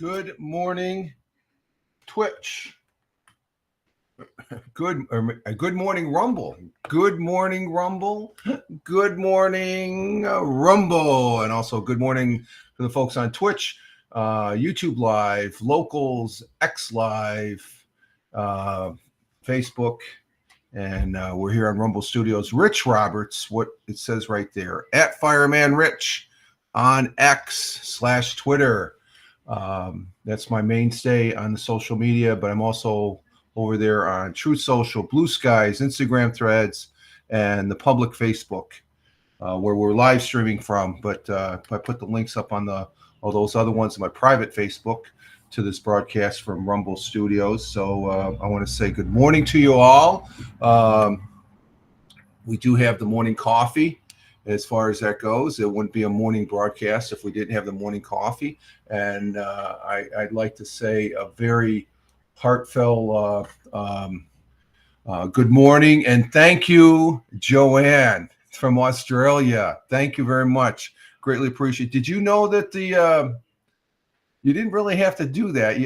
Good morning, Twitch. Good morning, Rumble. Good morning, Rumble. Good morning, Rumble. And also good morning to the folks on Twitch, YouTube Live, Locals, X Live, Facebook. And we're here on Rumble Studios. Rich Roberts, what it says right there, at Fireman Rich on X/Twitter. That's my mainstay on the social media, but I'm also over there on Truth Social, Blue Skies, Instagram Threads, and the public Facebook, where we're live streaming from. But I put the links up on all those other ones in my private Facebook to this broadcast from Rumble Studios. So I want to say good morning to you all. We do have the morning coffee. As far as that goes, it wouldn't be a morning broadcast if we didn't have the morning coffee. And I'd like to say a very heartfelt good morning. And thank you, Joanne from Australia. Thank you very much. Greatly appreciate it. Did you know that you didn't really have to do that?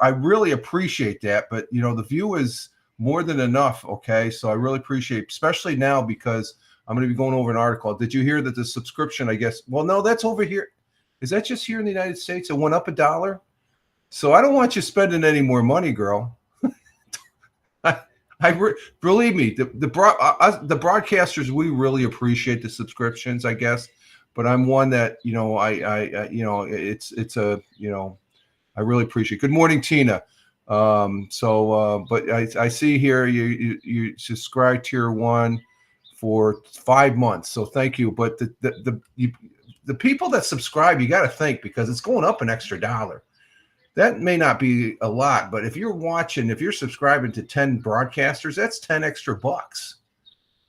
I really appreciate that. But, the view is more than enough. Okay. So I really appreciate, especially now, because I'm going to be going over an article. Did you hear that the subscription, I guess, well, no, that's over here. Is that just here in the United States? It went up $1. So I don't want you spending any more money, girl. Believe me, the broadcasters, we really appreciate the subscriptions, I guess. But I'm one that, I really appreciate it. Good morning, Tina. But I see here you subscribe tier 1 for 5 months. So thank you. But the people that subscribe, you got to think, because it's going up an extra $1. That may not be a lot, but if you're subscribing to 10 broadcasters, that's 10 extra bucks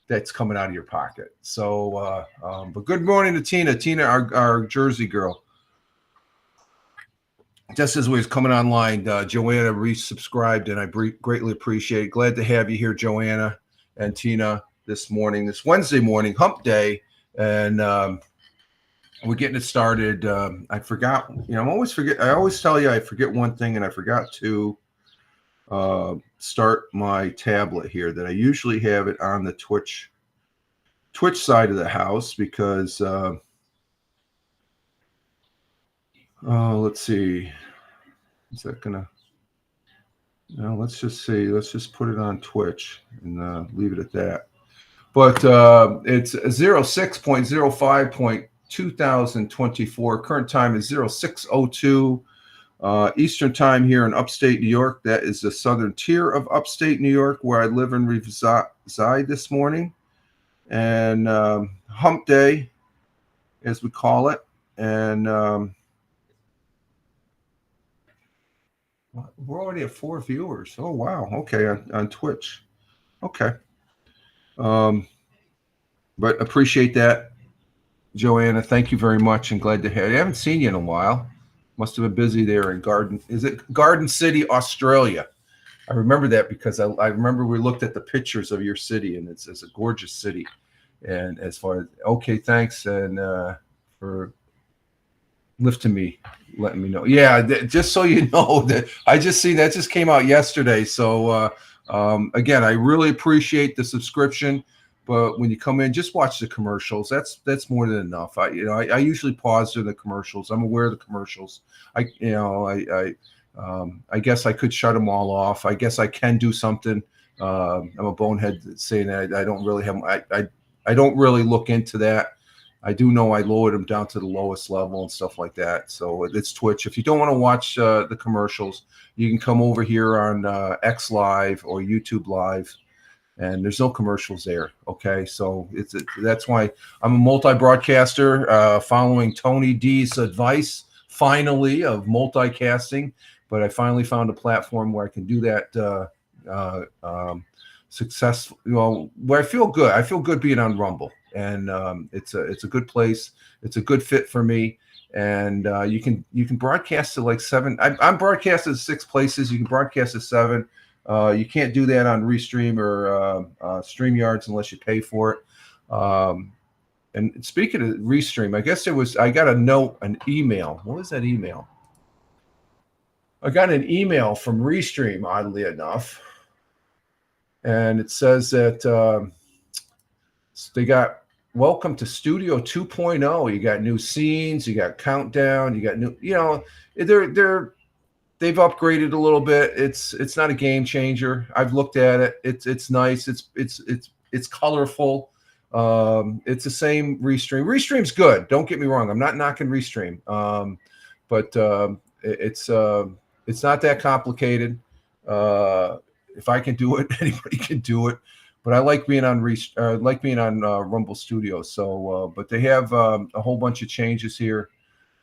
that's coming out of your pocket. So, but good morning to Tina. Tina, our Jersey girl. Just as we was coming online, Joanna resubscribed, and I greatly appreciate it. Glad to have you here, Joanna and Tina, this Wednesday morning, hump day, and we're getting it started. I forgot, I always tell you I forget one thing, and I forgot to start my tablet here, that I usually have it on the Twitch side of the house, because Let's see. Is that gonna? No, let's just see. Let's just put it on Twitch and leave it at that. But it's 06.05.2024. Current time is 06:02 Eastern time here in upstate New York. That is the southern tier of upstate New York where I live and reside this morning. And hump day, as we call it. And we're already at 4 viewers. Oh, wow. Okay, on Twitch. Okay. But appreciate that, Joanna. Thank you very much, and glad to have you. I haven't seen you in a while. Must have been busy there in Garden City, Australia? I remember that because I remember we looked at the pictures of your city, and it's a gorgeous city. And as far as okay, thanks, and for lifting me, letting me know. Yeah, just so you know that I just see that just came out yesterday. So again, I really appreciate the subscription. But when you come in, just watch the commercials. That's more than enough. I usually pause during the commercials. I'm aware of the commercials. I guess I could shut them all off. I guess I can do something. I'm a bonehead saying that I don't really have. I don't really look into that. I do know I lowered them down to the lowest level and stuff like that. So it's Twitch. If you don't want to watch the commercials, you can come over here on X Live or YouTube Live, and there's no commercials there. Okay, so that's why I'm a multi-broadcaster, following Tony D's advice, finally, of multicasting. But I finally found a platform where I can do that successful. Where I feel good. I feel good being on Rumble, and it's a good place. It's a good fit for me. And you can broadcast to like 7. I'm broadcasted to 6 places. You can broadcast to 7. You can't do that on Restream or StreamYards unless you pay for it. And speaking of Restream, I guess I got an email. What was that email? I got an email from Restream, oddly enough. And it says that they got welcome to Studio 2.0. You got new scenes, you got countdown, you got new, they've upgraded a little bit. It's not a game changer. I've looked at it. It's nice. It's colorful. It's the same Restream. Restream's good. Don't get me wrong. I'm not knocking Restream. But it's not that complicated. If I can do it, anybody can do it. But I like being on Rumble Studios. So, but they have a whole bunch of changes here,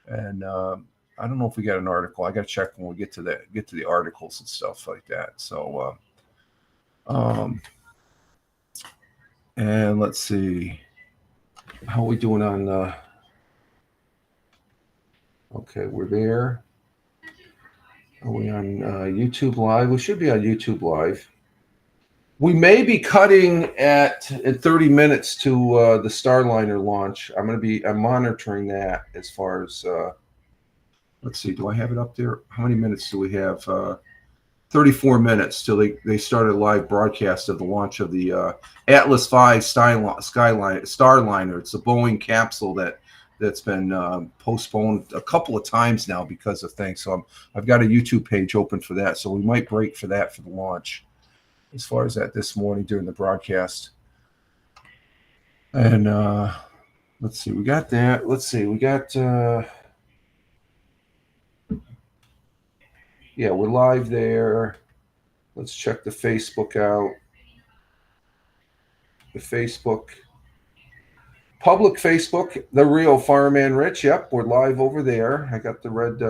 and I don't know if we got an article. I got to check when we get to the articles and stuff like that. So, and let's see how are we doing on. Okay, we're there. Are we on YouTube Live? We should be on YouTube Live. We may be cutting at 30 minutes to the Starliner launch. I'm monitoring that as far as. Let's see. Do I have it up there? How many minutes do we have? 34 minutes till they started a live broadcast of the launch of the Atlas V Starliner. It's a Boeing capsule that's been postponed a couple of times now because of things. So I've got a YouTube page open for that. So we might break for that for the launch. As far as that this morning during the broadcast. And let's see, we got that. Let's see, we got yeah, we're live there. Let's check the Facebook out. The Facebook, public Facebook, the real Fireman Rich. Yep, we're live over there. I got the red.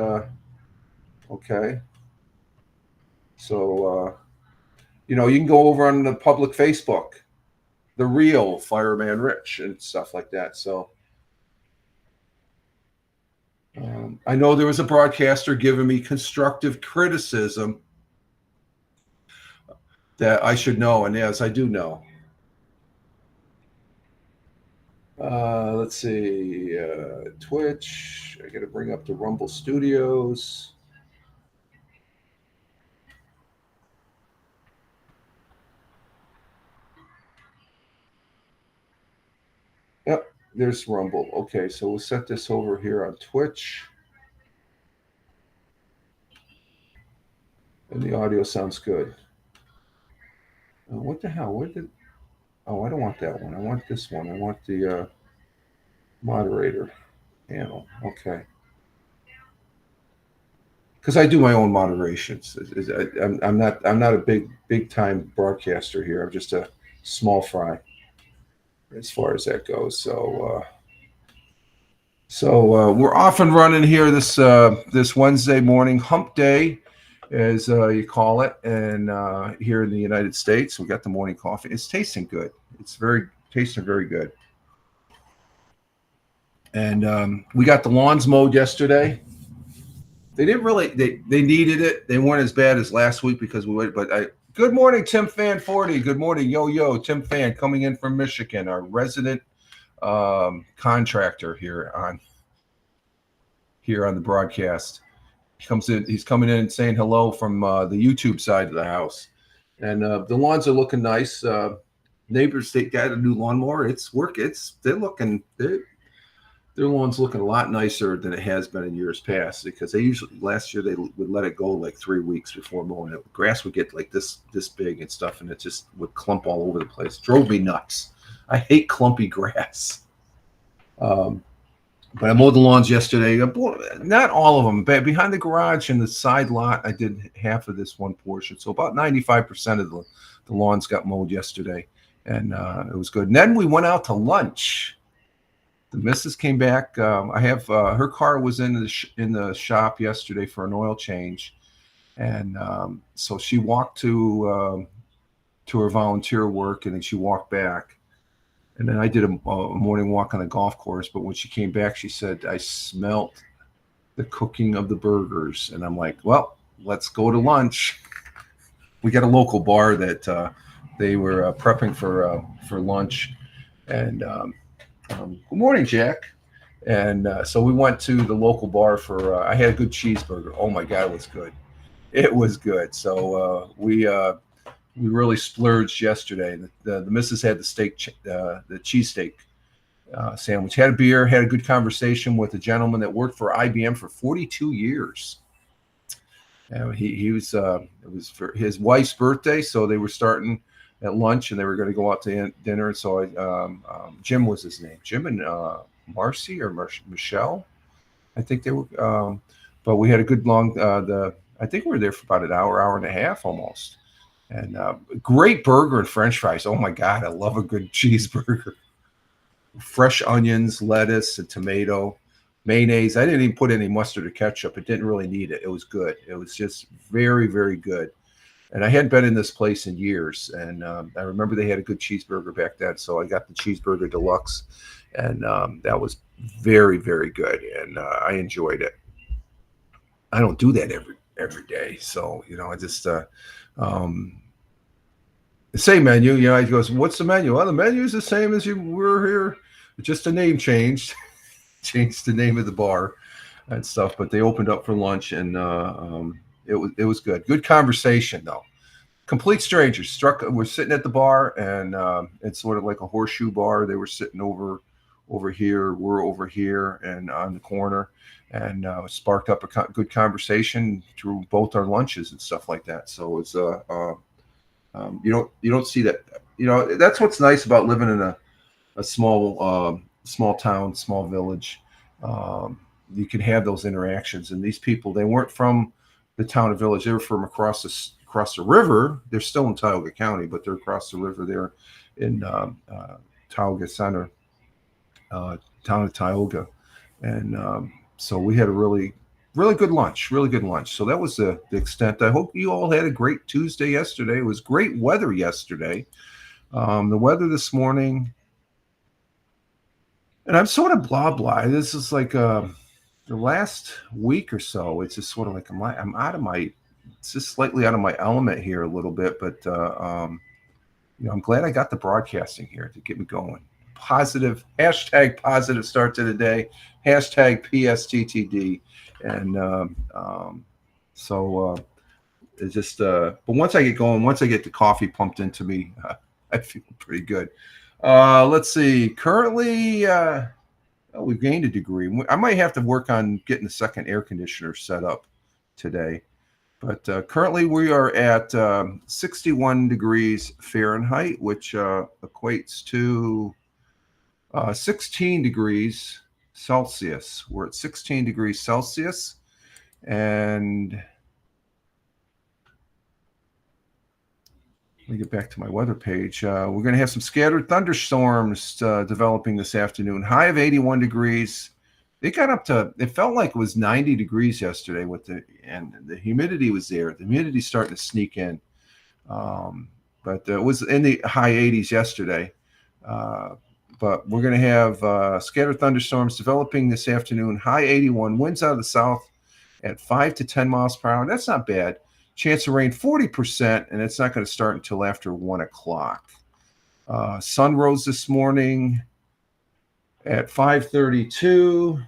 Okay. So you can go over on the public Facebook, the real Fireman Rich, and stuff like that. So I know there was a broadcaster giving me constructive criticism that I should know, and yes, I do know. Let's see, Twitch. I got to bring up the Rumble Studios. Yep, there's Rumble. Okay, so we'll set this over here on Twitch. And the audio sounds good. What the hell? What did? Oh, I don't want that one. I want this one. I want the moderator panel. Okay. Because I do my own moderations. I'm not a big time broadcaster here. I'm just a small fry as far as that goes. So we're off and running here this Wednesday morning, Hump Day, as you call it, and here in the United States, we got the morning coffee. It's tasting good. It's tasting very good. And we got the lawns mowed yesterday. They didn't really. They needed it. They weren't as bad as last week because we went. But good morning, Tim Fan 40. Good morning, yo. Tim Fan coming in from Michigan, our resident contractor here on the broadcast. He comes in. He's coming in and saying hello from the YouTube side of the house, and the lawns are looking nice. Neighbors, they got a new lawnmower. Their lawn's looking a lot nicer than it has been in years past because last year they would let it go like 3 weeks before mowing it. Grass would get like this big and stuff, and it just would clump all over the place. Drove me nuts. I hate clumpy grass. But I mowed the lawns yesterday. Not all of them. But behind the garage and the side lot, I did half of this one portion. So about 95% of the lawns got mowed yesterday, and it was good. And then we went out to lunch. The missus came back. I have her car was in the shop yesterday for an oil change, and so she walked to her volunteer work, and then she walked back. And then I did a morning walk on the golf course. But when she came back, she said, "I smelt the cooking of the burgers," and I'm like, "Well, let's go to lunch." We got a local bar that they were prepping for lunch, and good morning, Jack. And so we went to the local bar for. I had a good cheeseburger. Oh my God, it was good. It was good. So we really splurged yesterday. The missus had the cheesesteak sandwich. Had a beer. Had a good conversation with a gentleman that worked for IBM for 42 years. And he was. It was for his wife's birthday, so they were starting at lunch, and they were going to go out to dinner. And so Jim was his name. Jim and Marcy or Michelle, I think they were. But we had a good long. I think we were there for about an hour and a half almost. And great burger and French fries. Oh my God, I love a good cheeseburger. Fresh onions, lettuce, and tomato, mayonnaise. I didn't even put any mustard or ketchup. It didn't really need it. It was good. It was just very, very good. And I hadn't been in this place in years. And I remember they had a good cheeseburger back then. So I got the cheeseburger deluxe. And that was very, very good. And I enjoyed it. I don't do that every day. So, I just, the same menu, he goes, "What's the menu?" Well, the menu is the same as you were here. Just the name changed. Changed the name of the bar and stuff. But they opened up for lunch, and it was good. Good conversation, though. Complete strangers. We're sitting at the bar, and it's sort of like a horseshoe bar. They were sitting over here. We're over here and on the corner, and sparked up a good conversation through both our lunches and stuff like that. So it's you don't see that. That's what's nice about living in a small town, small village. You can have those interactions, and these people, they weren't from the town or village. They were from across the river. They're still in Tioga County, but they're across the river there in Tioga Center, town of Tioga. And so we had a really good lunch, So that was the extent. I hope you all had a great Tuesday yesterday. It was great weather yesterday. The weather this morning, and I'm sort of blah. This is like the last week or so. It's just sort of like I'm out of my. It's just slightly out of my element here a little bit, but I'm glad I got the broadcasting here to get me going. Positive start to the day. Hashtag PSTTD, and so it's just. But once I get going, once I get the coffee pumped into me, I feel pretty good. Let's see. Currently, we've gained a degree. I might have to work on getting a second air conditioner set up today. But currently we are at 61 degrees Fahrenheit, which equates to 16 degrees Celsius. We're at 16 degrees Celsius, and let me get back to my weather page. We're going to have some scattered thunderstorms developing this afternoon. High of 81 degrees. It got up to, it felt like it was 90 degrees yesterday and the humidity was there. The humidity's starting to sneak in. But it was in the high 80s yesterday. But we're going to have scattered thunderstorms developing this afternoon. High 81, winds out of the south at 5 to 10 miles per hour. That's not bad. Chance of rain 40%, and it's not going to start until after 1 o'clock. Sun rose this morning at 5:32,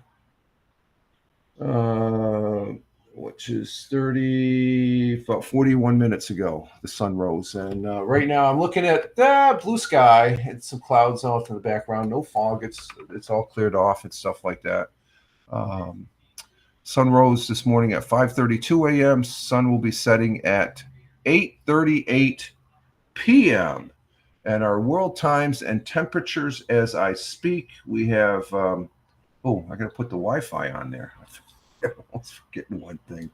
which is about 41 minutes ago. The sun rose, and right now I'm looking at blue sky and some clouds off in the background. No fog. It's all cleared off and stuff like that. Sun rose this morning at 5:32 a.m. Sun will be setting at 8:38 p.m. And our world times and temperatures as I speak, we have, I got to put the Wi-Fi on there. I was forgetting one thing.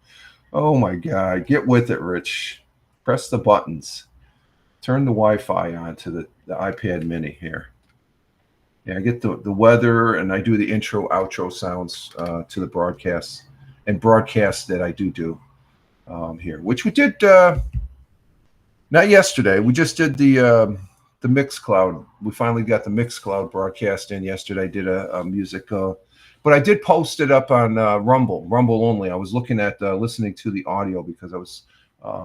Oh my God, get with it, Rich. Press the buttons. Turn the Wi-Fi on to the iPad mini here. Yeah, I get the weather, and I do the intro, outro sounds to the broadcasts and broadcasts that I do here, which we did not yesterday. We just did the Mixcloud. We finally got the Mixcloud broadcast in yesterday. I did a music, but I did post it up on Rumble only. I was looking at listening to the audio because I was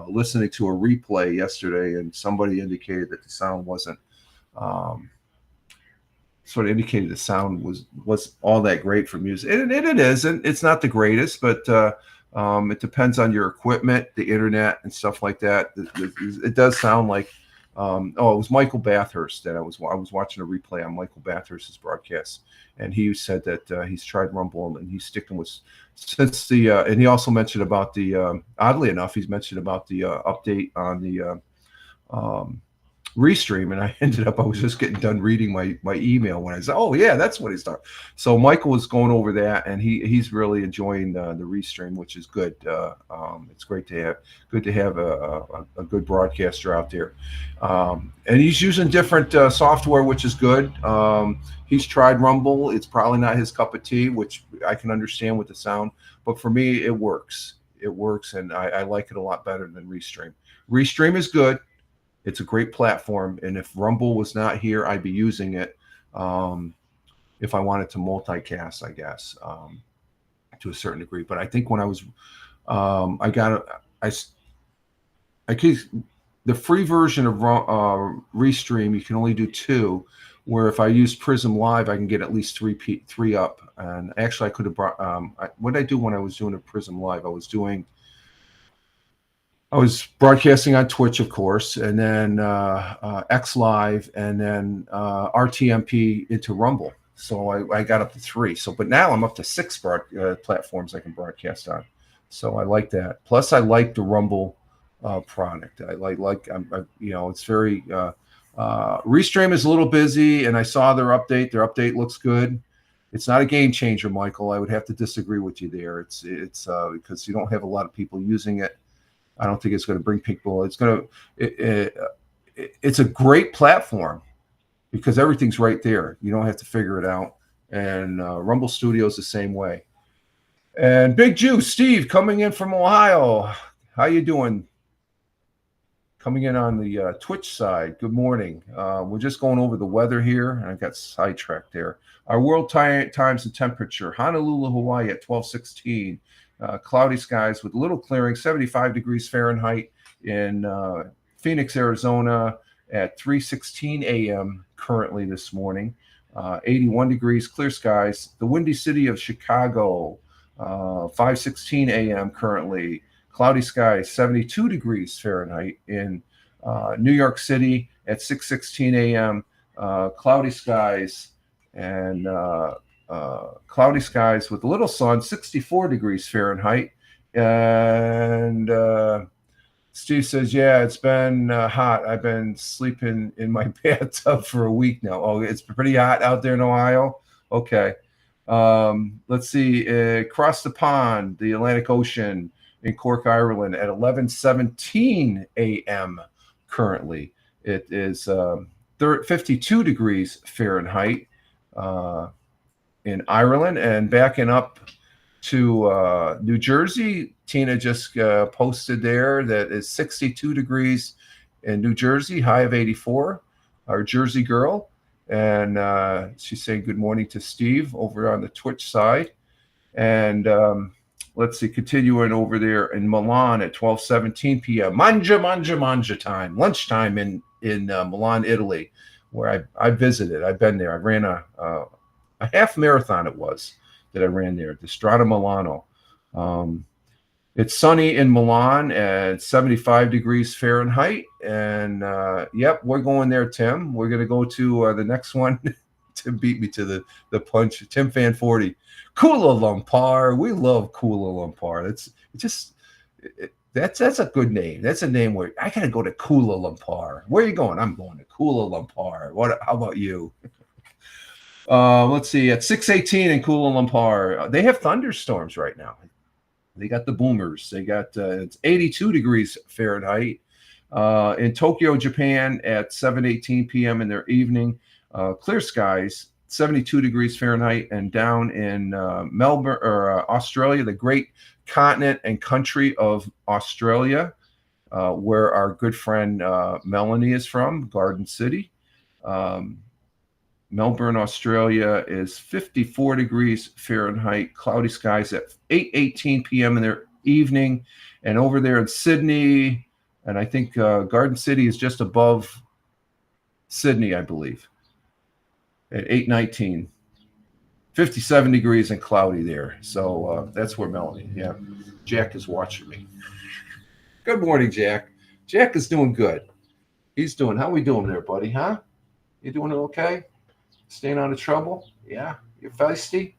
listening to a replay yesterday, and somebody indicated that the sound wasn't. Sort of indicated the sound was all that great for music, and it isn't. It's not the greatest, but it depends on your equipment, the internet, and stuff like that. It does sound like. It was Michael Bathurst that I was watching a replay on Michael Bathurst's broadcast, and he said that he's tried Rumble and he's sticking with since the. And he also mentioned about the. Oddly enough, he's mentioned about the update on the. Restream, and I was just getting done reading my email when I said, oh yeah, that's what he's talking. So Michael was going over that, and he's really enjoying the Restream, which is good. It's great to have a good broadcaster out there, and he's using different software, which is good. He's tried Rumble. It's probably not his cup of tea, which I can understand with the sound, but for me it works, and I like it a lot better than Restream. Restream is good. It's a great platform, and if Rumble was not here, I'd be using it if I wanted to multicast, I guess, to a certain degree. But I think when I was, the free version of Restream, you can only do 2. Where if I use Prism Live, I can get at least 3 up. And actually, I could have brought. What did I do when I was doing a Prism Live? I was broadcasting on Twitch, of course, and then X Live, and then RTMP into Rumble. So I got up to 3. But now I'm up to 6 platforms I can broadcast on. So I like that. Plus, I like the Rumble product. I like it's very. Restream is a little busy, and I saw their update. Their update looks good. It's not a game changer, Michael. I would have to disagree with you there. It's because you don't have a lot of people using it. I don't think it's going to bring people. It's a great platform because everything's right there. You don't have to figure it out. And Rumble Studios the same way. And Big Jew Steve coming in from Ohio. How you doing? Coming in on the Twitch side. Good morning. We're just going over the weather here, and I got sidetracked there. Our world times and temperature: Honolulu, Hawaii at 12:16. Cloudy skies with little clearing, 75 degrees Fahrenheit in Phoenix, Arizona at 3:16 a.m. currently this morning. 81 degrees, clear skies. The windy city of Chicago, 5:16 a.m. currently. Cloudy skies, 72 degrees Fahrenheit in New York City at 6:16 a.m. Cloudy skies and cloudy skies with a little sun, 64 degrees Fahrenheit And Steve says, yeah, it's been hot. I've been sleeping in my bathtub for a week now. Oh, it's pretty hot out there in Ohio? Okay. Let's see. Across the pond, the Atlantic Ocean in Cork, Ireland at 11:17 a.m. currently. It is 52 degrees Fahrenheit in Ireland. And backing up to New Jersey, Tina just posted there that is 62 degrees in New Jersey, high of 84, our Jersey girl. And she's saying good morning to Steve over on the Twitch side. And let's see, continuing over there in Milan at 12:17 p.m. Manja time, lunchtime in Milan, Italy, where I visited. I've been there. I ran a half marathon. It was that I ran there, the Strada Milano. It's sunny in Milan at 75 degrees Fahrenheit. And yep, we're going there, Tim. We're going to go to the next one. Tim beat me to the punch. Tim Fan 40. Kuala Lumpur. We love Kuala Lumpur. That's a good name. That's a name where I got to go to Kuala Lumpur. Where are you going? I'm going to Kuala Lumpur. How about you? Let's see. At 6:18 in Kuala Lumpur, they have thunderstorms right now. They got the boomers. They got it's 82 degrees Fahrenheit. In Tokyo, Japan, at 7:18 p.m. in their evening, clear skies, 72 degrees Fahrenheit. And down in Melbourne or Australia, the great continent and country of Australia, where our good friend Melanie is from, Garden City. Melbourne, Australia is 54 degrees Fahrenheit, cloudy skies at 8:18 p.m. in their evening. And over there in Sydney, and I think Garden City is just above Sydney, I believe, at 8:19. 57 degrees and cloudy there. So that's where Melanie, yeah. Jack is watching me. Good morning, Jack. Jack is doing good. How we doing there, buddy, huh? You doing okay? Staying out of trouble? Yeah. You're feisty?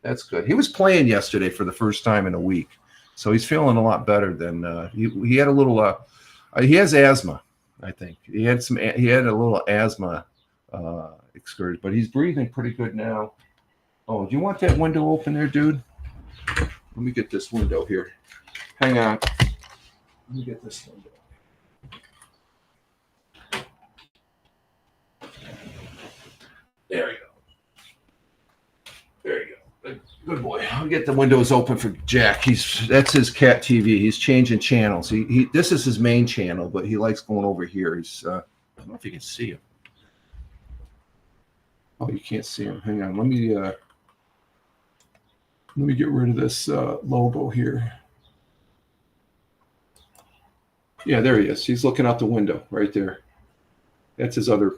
That's good. He was playing yesterday for the first time in a week. So he's feeling a lot better than he had a little he has asthma, I think. He had a little asthma excursion, but he's breathing pretty good now. Oh, do you want that window open there, dude? Let me get this window here. Hang on. Let me get this window. There you go. There you go. Good boy. I'll get the windows open for Jack. That's his cat TV. He's changing channels. This is his main channel, but he likes going over here. I don't know if you can see him. Oh, you can't see him. Hang on. Let me get rid of this logo here. Yeah, there he is. He's looking out the window right there. That's his other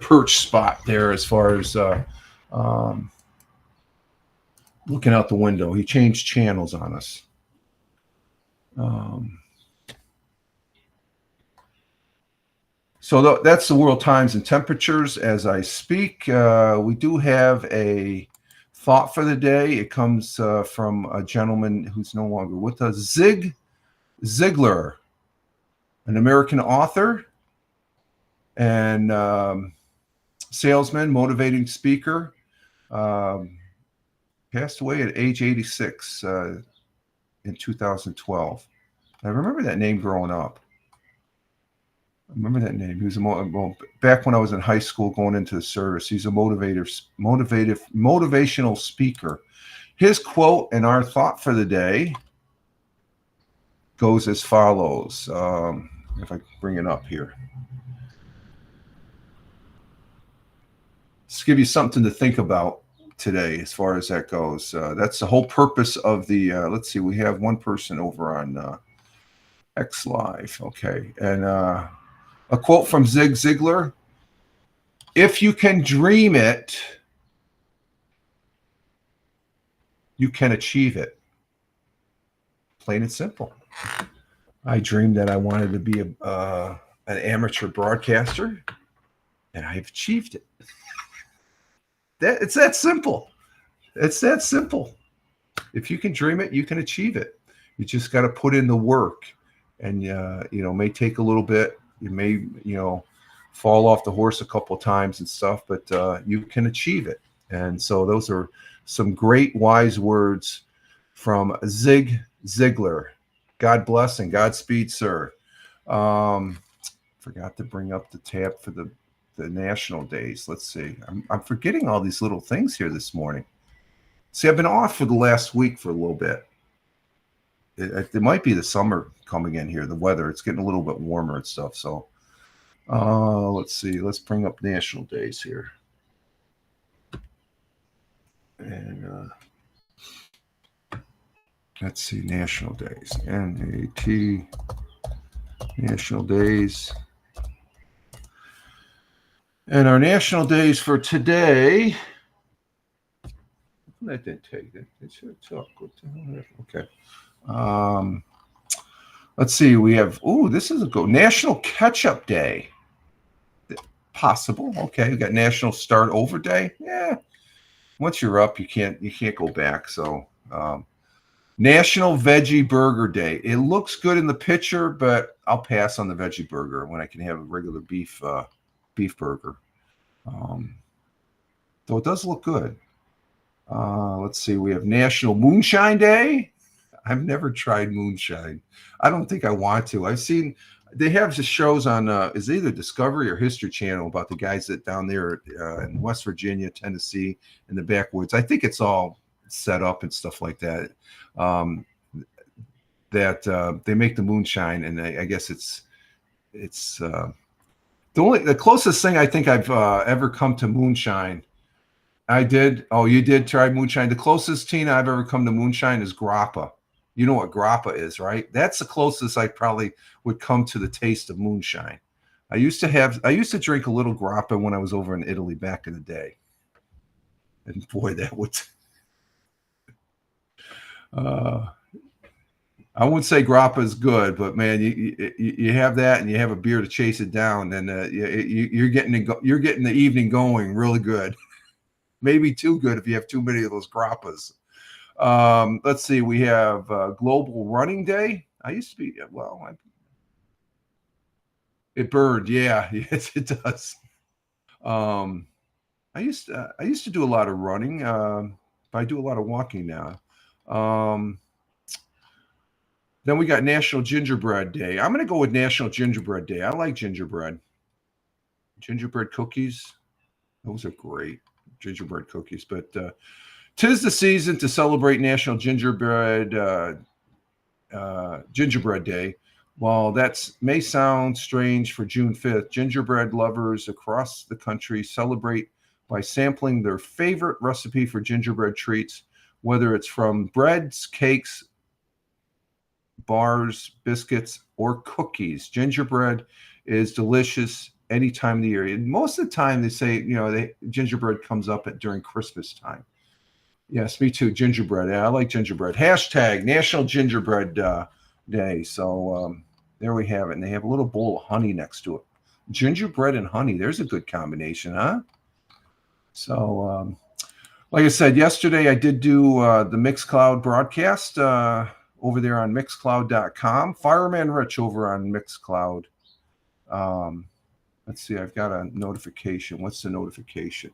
perch spot there as far as looking out the window. He changed channels on us. So that's the world times and temperatures as I speak. We do have a thought for the day. It comes from a gentleman who's no longer with us, Zig Ziglar, an American author and salesman, motivating speaker, passed away at age 86 in 2012. I remember that name growing up. I remember that name. He was back when I was in high school going into the service. He's a motivational speaker. His quote and our thought for the day goes as follows. If I bring it up here. Just give you something to think about today as far as that goes. That's the whole purpose of the, let's see, we have one person over on X Live. Okay. And a quote from Zig Ziglar: if you can dream it, you can achieve it. Plain and simple. I dreamed that I wanted to be an amateur broadcaster, and I've achieved it. It's that simple. It's that simple. If you can dream it, you can achieve it. You just got to put in the work, and may take a little bit. You may fall off the horse a couple of times and stuff, but you can achieve it. And so those are some great wise words from Zig Ziglar. God bless and Godspeed, sir. Forgot to bring up the tab for the national days. Let's see. I'm forgetting all these little things here this morning. See, I've been off for the last week for a little bit. It might be the summer coming in here, the weather. It's getting a little bit warmer and stuff. So let's see. Let's bring up national days here. And let's see, national days. NAT, national days. And our national days for today. That didn't take it. Okay. Let's see. We have, this is a go. National Ketchup Day. Possible. Okay. We got National Start Over Day. Yeah. Once you're up, you can't go back. So, National Veggie Burger Day. It looks good in the picture, but I'll pass on the veggie burger when I can have a regular beef burger. Though it does look good. Let's see. We have National Moonshine Day. I've never tried moonshine. I don't think I want to. I've seen they have the shows on is either Discovery or History Channel about the guys that down there in West Virginia, Tennessee, in the backwoods. I think it's all set up and stuff like that. That they make the moonshine, and I guess it's the closest thing I think I've ever come to moonshine. I did. Oh, you did try moonshine. The closest, Tina, I've ever come to moonshine is grappa. You know what grappa is, right? That's the closest I probably would come to the taste of moonshine. I used to drink a little grappa when I was over in Italy back in the day. And boy, that would I wouldn't say grappa is good, but man, you have that and you have a beer to chase it down, then you're getting the evening going really good. Maybe too good if you have too many of those grappas. Let's see. We have Global Running Day. I used to be it burned. Yeah, yes, it does. I used to do a lot of running, but I do a lot of walking now. Then we got National Gingerbread Day. I'm going to go with National Gingerbread Day. I like gingerbread. Gingerbread cookies, those are great. Gingerbread cookies, but 'tis the season to celebrate National Gingerbread Day. While that may sound strange for June 5th, gingerbread lovers across the country celebrate by sampling their favorite recipe for gingerbread treats, whether it's from breads, cakes, bars, biscuits, or cookies. Gingerbread is delicious any time of the year. And most of the time they say, gingerbread comes up during Christmas time. Yes, me too. Gingerbread. Yeah, I like gingerbread. Hashtag National Gingerbread Day. So there we have it. And they have a little bowl of honey next to it. Gingerbread and honey. There's a good combination, huh? So, like I said, yesterday I did do the Mixcloud broadcast over there on Mixcloud.com. Fireman Rich over on Mixcloud. Let's see. I've got a notification. What's the notification?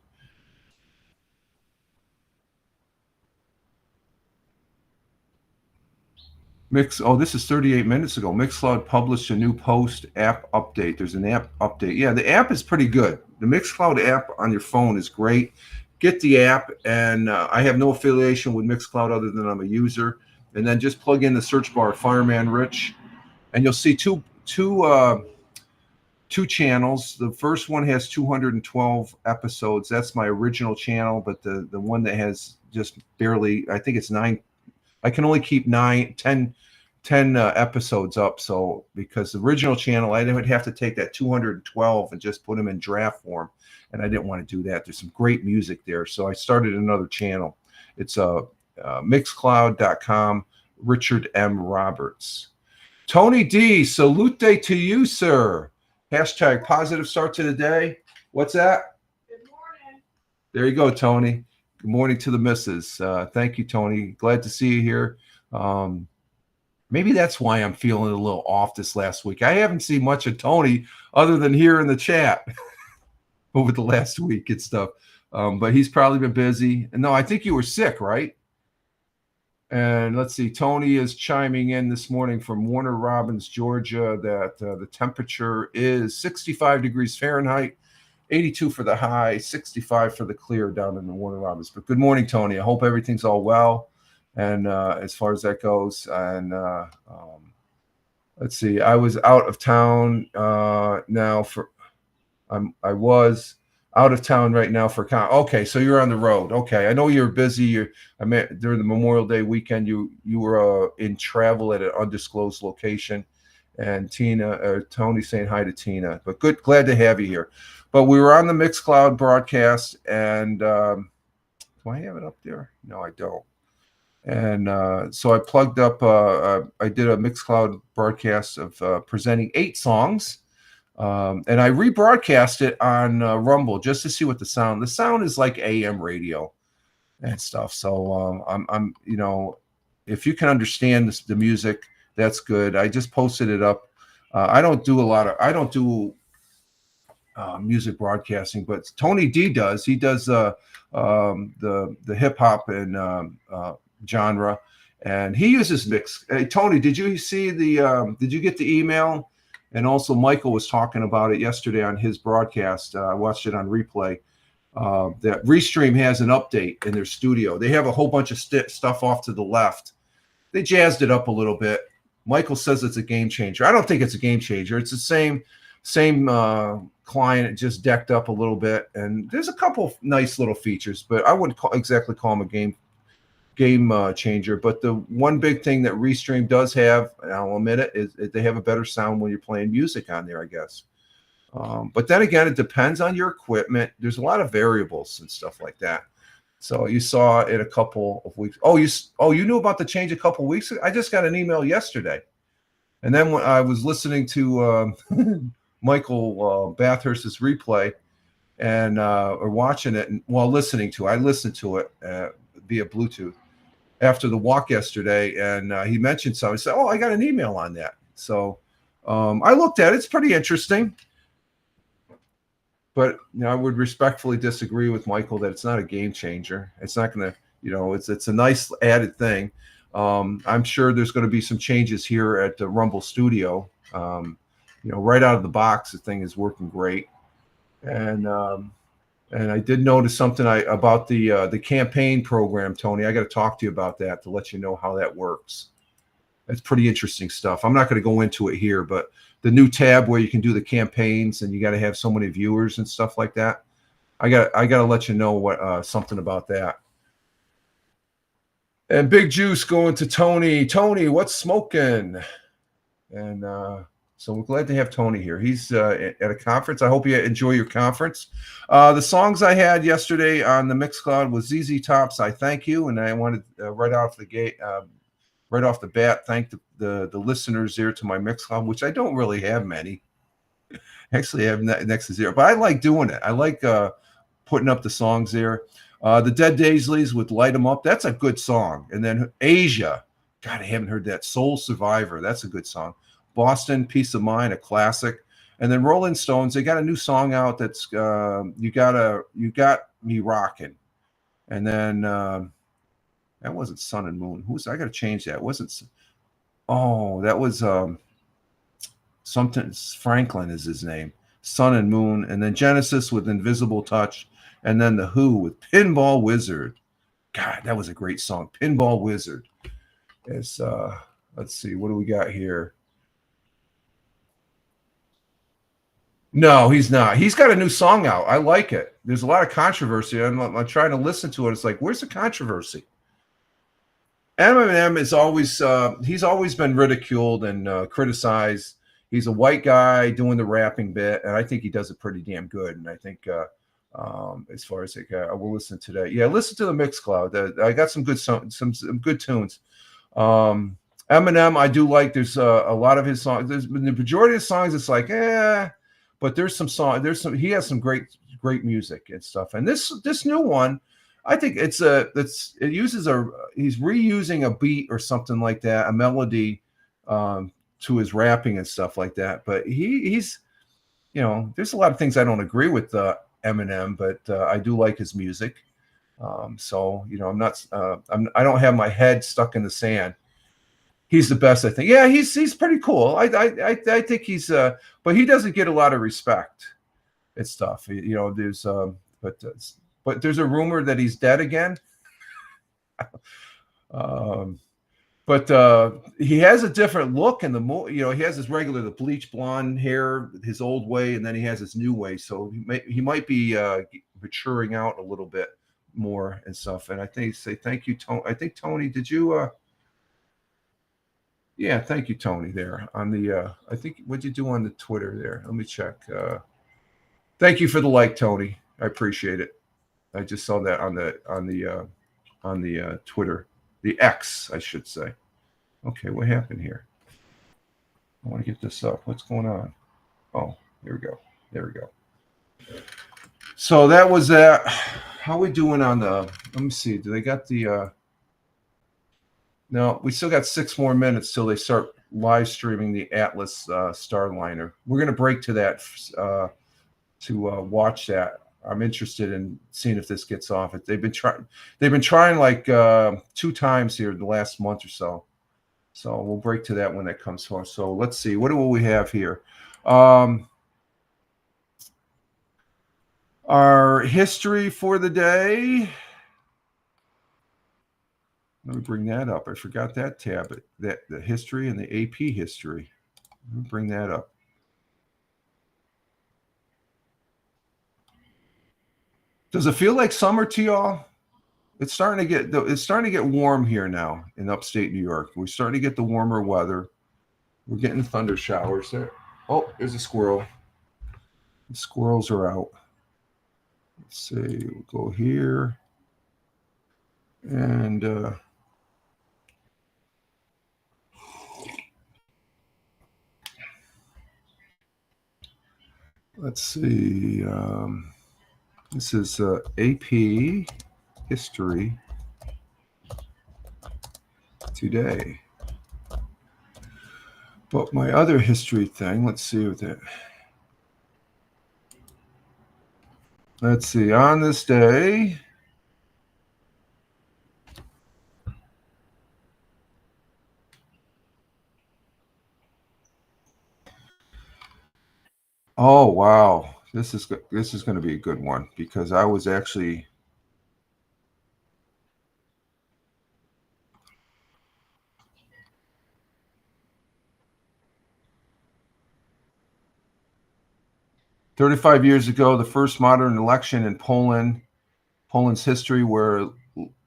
This is 38 minutes ago. Mixcloud published a new post app update. There's an app update. Yeah, the app is pretty good. The Mixcloud app on your phone is great. Get the app, and I have no affiliation with Mixcloud other than I'm a user. And then just plug in the search bar Fireman Rich, and you'll see two channels. The first one has 212 episodes. That's my original channel, but the one that has just barely, I think it's 9. I can only keep 10 episodes up. So because the original channel, I would have to take that 212 and just put them in draft form. And I didn't want to do that. There's some great music there. So I started another channel. It's Mixcloud.com, Richard M. Roberts. Tony D, salute to you, sir. Hashtag positive start to the day. What's that? Good morning. There you go, Tony. Good morning to the missus. Thank you, Tony. Glad to see you here. Maybe that's why I'm feeling a little off this last week. I haven't seen much of Tony other than here in the chat over the last week and stuff. But he's probably been busy. And no, I think you were sick, right? And let's see, Tony is chiming in this morning from Warner Robins, Georgia, that the temperature is 65 degrees Fahrenheit, 82 for the high, 65 for the clear down in the Warner Robins. But good morning, Tony. I hope everything's all well. And as far as that goes, and let's see, I was out of town now for, I was out of town right now for okay, so you're on the road. Okay, I know you're busy. I met during the Memorial Day weekend. You were in travel at an undisclosed location, and Tony saying hi to Tina. But glad to have you here. But we were on the Mixcloud broadcast, and do I have it up there? No, I don't. And so I plugged up. I did a Mixcloud broadcast of presenting 8 songs. And I rebroadcast it on Rumble just to see what the sound is like AM radio and stuff. So I'm if you can understand the music, that's good. I just posted it up. I don't do music broadcasting, but Tony D does. He does the hip hop and genre, and he uses mix. Hey, Tony, did you see did you get the email? And also, Michael was talking about it yesterday on his broadcast. I watched it on replay. That Restream has an update in their studio. They have a whole bunch of stuff off to the left. They jazzed it up a little bit. Michael says it's a game changer. I don't think it's a game changer. It's the same client, just decked up a little bit. And there's a couple nice little features, but I wouldn't exactly call them a game changer. But the one big thing that Restream does have, and I'll admit it, is they have a better sound when you're playing music on there, I guess. But then again, it depends on your equipment. There's a lot of variables and stuff like that. So you saw it a couple of weeks. You knew about the change a couple of weeks ago? I just got an email yesterday. And then when I was listening to Michael Bathurst's replay and or watching it, and while listening to it, I listened to it via Bluetooth after the walk yesterday, and he mentioned something. I said, I got an email on that. So I looked at it. It's pretty interesting. But I would respectfully disagree with Michael that it's not a game changer. It's not going to, it's a nice added thing. I'm sure there's going to be some changes here at the Rumble Studio. Right out of the box, the thing is working great. And I did notice something about the campaign program, Tony. I got to talk to you about that to let you know how that works. That's pretty interesting stuff. I'm not going to go into it here, but the new tab where you can do the campaigns and you got to have so many viewers and stuff like that. I got to let you know what something about that. And Big Juice going to Tony. Tony, what's smoking? And so we're glad to have Tony here. He's at a conference. I hope you enjoy your conference. The songs I had yesterday on the Mixcloud was ZZ Top's "I Thank You," and I wanted right off the bat, thank the listeners there to my Mixcloud, which I don't really have many. Actually, I have next to zero, but I like doing it. I like putting up the songs there. The Dead Daisleys with "Light 'Em Up." That's a good song. And then Asia. God, I haven't heard that. "Soul Survivor." That's a good song. Boston, "Peace of Mind," a classic. And then Rolling Stones, they got a new song out that's You Got Me Rockin'. And then that wasn't Sun and Moon. I got to change that. That was something. Franklin is his name. Sun and Moon. And then Genesis with "Invisible Touch." And then The Who with "Pinball Wizard." God, that was a great song. "Pinball Wizard." Let's see, what do we got here? No, he's not. He's got a new song out. I like it. There's a lot of controversy. I'm trying to listen to it. It's like, where's the controversy? Eminem is he's always been ridiculed and criticized. He's a white guy doing the rapping bit, and I think he does it pretty damn good. And I think as far as I will listen today. Yeah, listen to the Mixcloud. I got some good tunes. Eminem, I do like. There's a lot of his songs. The majority of the songs, it's like, but there's some song. He has some great music and stuff. And this new one, I think he's reusing a beat or something like that, a melody to his rapping and stuff like that. But he's, you know, there's a lot of things I don't agree with Eminem, but I do like his music. So, you know, I'm not, I don't have my head stuck in the sand. He's the best, I think. Yeah, he's pretty cool. I think he's, but he doesn't get a lot of respect and stuff. You know, there's, but there's a rumor that he's dead again. But he has a different look in the you know, he has his regular, the bleach blonde hair, his old way, and then he has his new way. So he might be maturing out a little bit more and stuff. And I think say thank you, Tony. I think Tony, did you? Yeah, thank you, Tony. There on the, I think what'd you do on the Twitter there? Let me check. Thank you for the like, Tony. I appreciate it. I just saw that on the Twitter, the X, I should say. Okay, what happened here? I want to get this up. What's going on? Oh, here we go. There we go. So that was that. How are we doing on the? Let me see. Do they got the? No, we still got 6 more minutes till they start live streaming the Atlas Starliner. We're going to break to that to watch that. I'm interested in seeing if this gets off. They've been trying like 2 times here the last month or so. So we'll break to that when that comes home. So let's see. What do we have here? Our history for the day. Let me bring that up. I forgot that tab. The history and the AP history. Let me bring that up. Does it feel like summer to y'all? It's starting to get warm here now in upstate New York. We're starting to get the warmer weather. We're getting thunder showers there. Oh, there's a squirrel. The squirrels are out. Let's see. We'll go here. And let's see. This is AP history today. But my other history thing, let's see with it. Let's see. On this day, oh wow, this is going to be a good one because I was actually. "35 years ago, the first modern election in Poland's history, where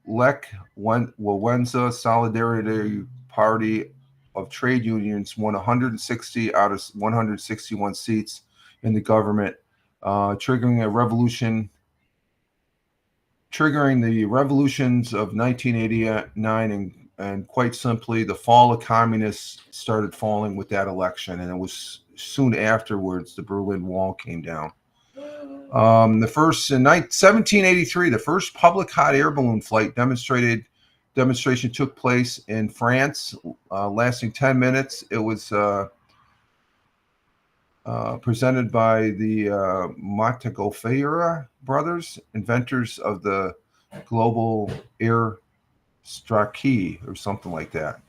Lech Wałęsa Solidarity Party of Trade Unions won 160 out of 161 seats in the government, triggering the revolutions of 1989 and quite simply, the fall of communists started falling with that election, and it was soon afterwards the Berlin Wall came down. The first in 1783, the first public hot air balloon flight demonstration took place in France, lasting 10 minutes. It was presented by the Montgolfier brothers, inventors of the global air Strachey or something like that.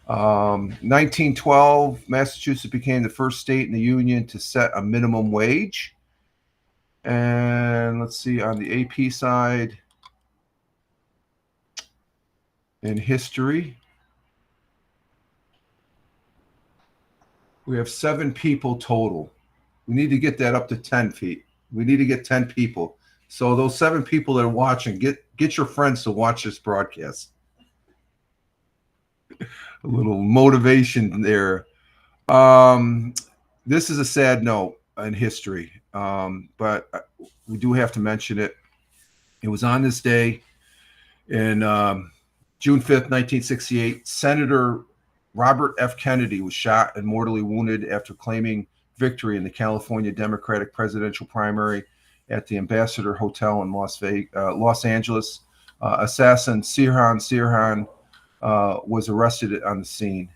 1912, Massachusetts became the first state in the Union to set a minimum wage. And let's see, on the AP side, in history, we have 7 people total. We need to get that up to 10 feet. We need to get 10 people. So those 7 people that are watching, get your friends to watch this broadcast. A little motivation there. This is a sad note in history, but we do have to mention it. It was on this day in June 5th, 1968. Senator Robert F. Kennedy was shot and mortally wounded after claiming victory in the California Democratic presidential primary at the Ambassador Hotel in Los Angeles. Assassin Sirhan was arrested on the scene.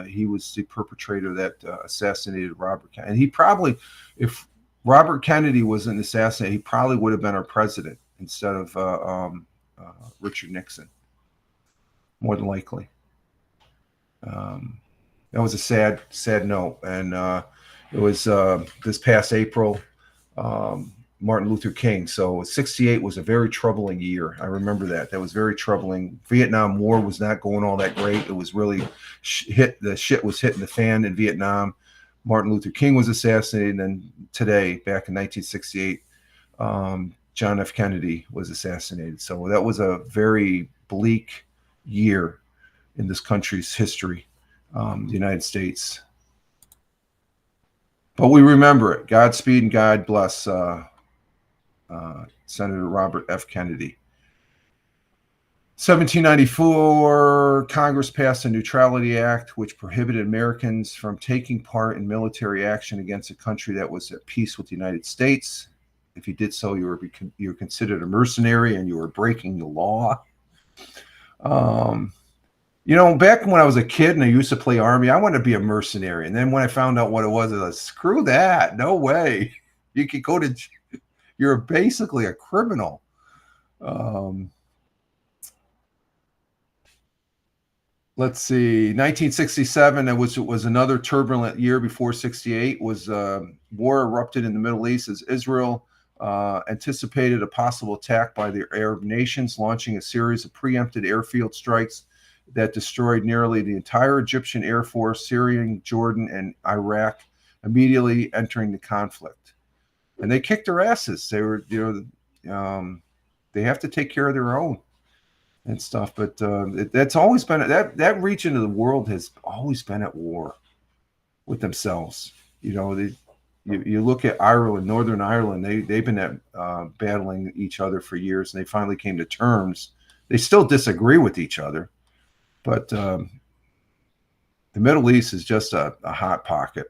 He was the perpetrator that assassinated Robert Kennedy. And he probably, if Robert Kennedy wasn't assassinated, he probably would have been our president instead of Richard Nixon, more than likely. That was a sad note. And it was this past April, Martin Luther King. So 68 was a very troubling year. I remember that. That was very troubling. Vietnam War was not going all that great. It was really the shit was hitting the fan in Vietnam. Martin Luther King was assassinated. And today, back in 1968, John F. Kennedy was assassinated. So that was a very bleak year in this country's history, the United States. But we remember it. Godspeed and God bless Senator Robert F. Kennedy. 1794, Congress passed a Neutrality Act, which prohibited Americans from taking part in military action against a country that was at peace with the United States. If you did so, you were considered a mercenary and you were breaking the law. You know, back when I was a kid and I used to play Army, I wanted to be a mercenary. And then when I found out what it was, I was like, screw that. No way. You could go to, you're basically a criminal. Let's see, 1967, it was another turbulent year before 68, was war erupted in the Middle East as Israel anticipated a possible attack by the Arab nations, launching a series of preempted airfield strikes that destroyed nearly the entire Egyptian Air Force, Syria, Jordan, and Iraq, immediately entering the conflict. And they kicked their asses. They were, they have to take care of their own and stuff. But that's always been, that region of the world has always been at war with themselves. You know, you look at Ireland, Northern Ireland, they've been battling each other for years, and they finally came to terms. They still disagree with each other. But the Middle East is just a hot pocket.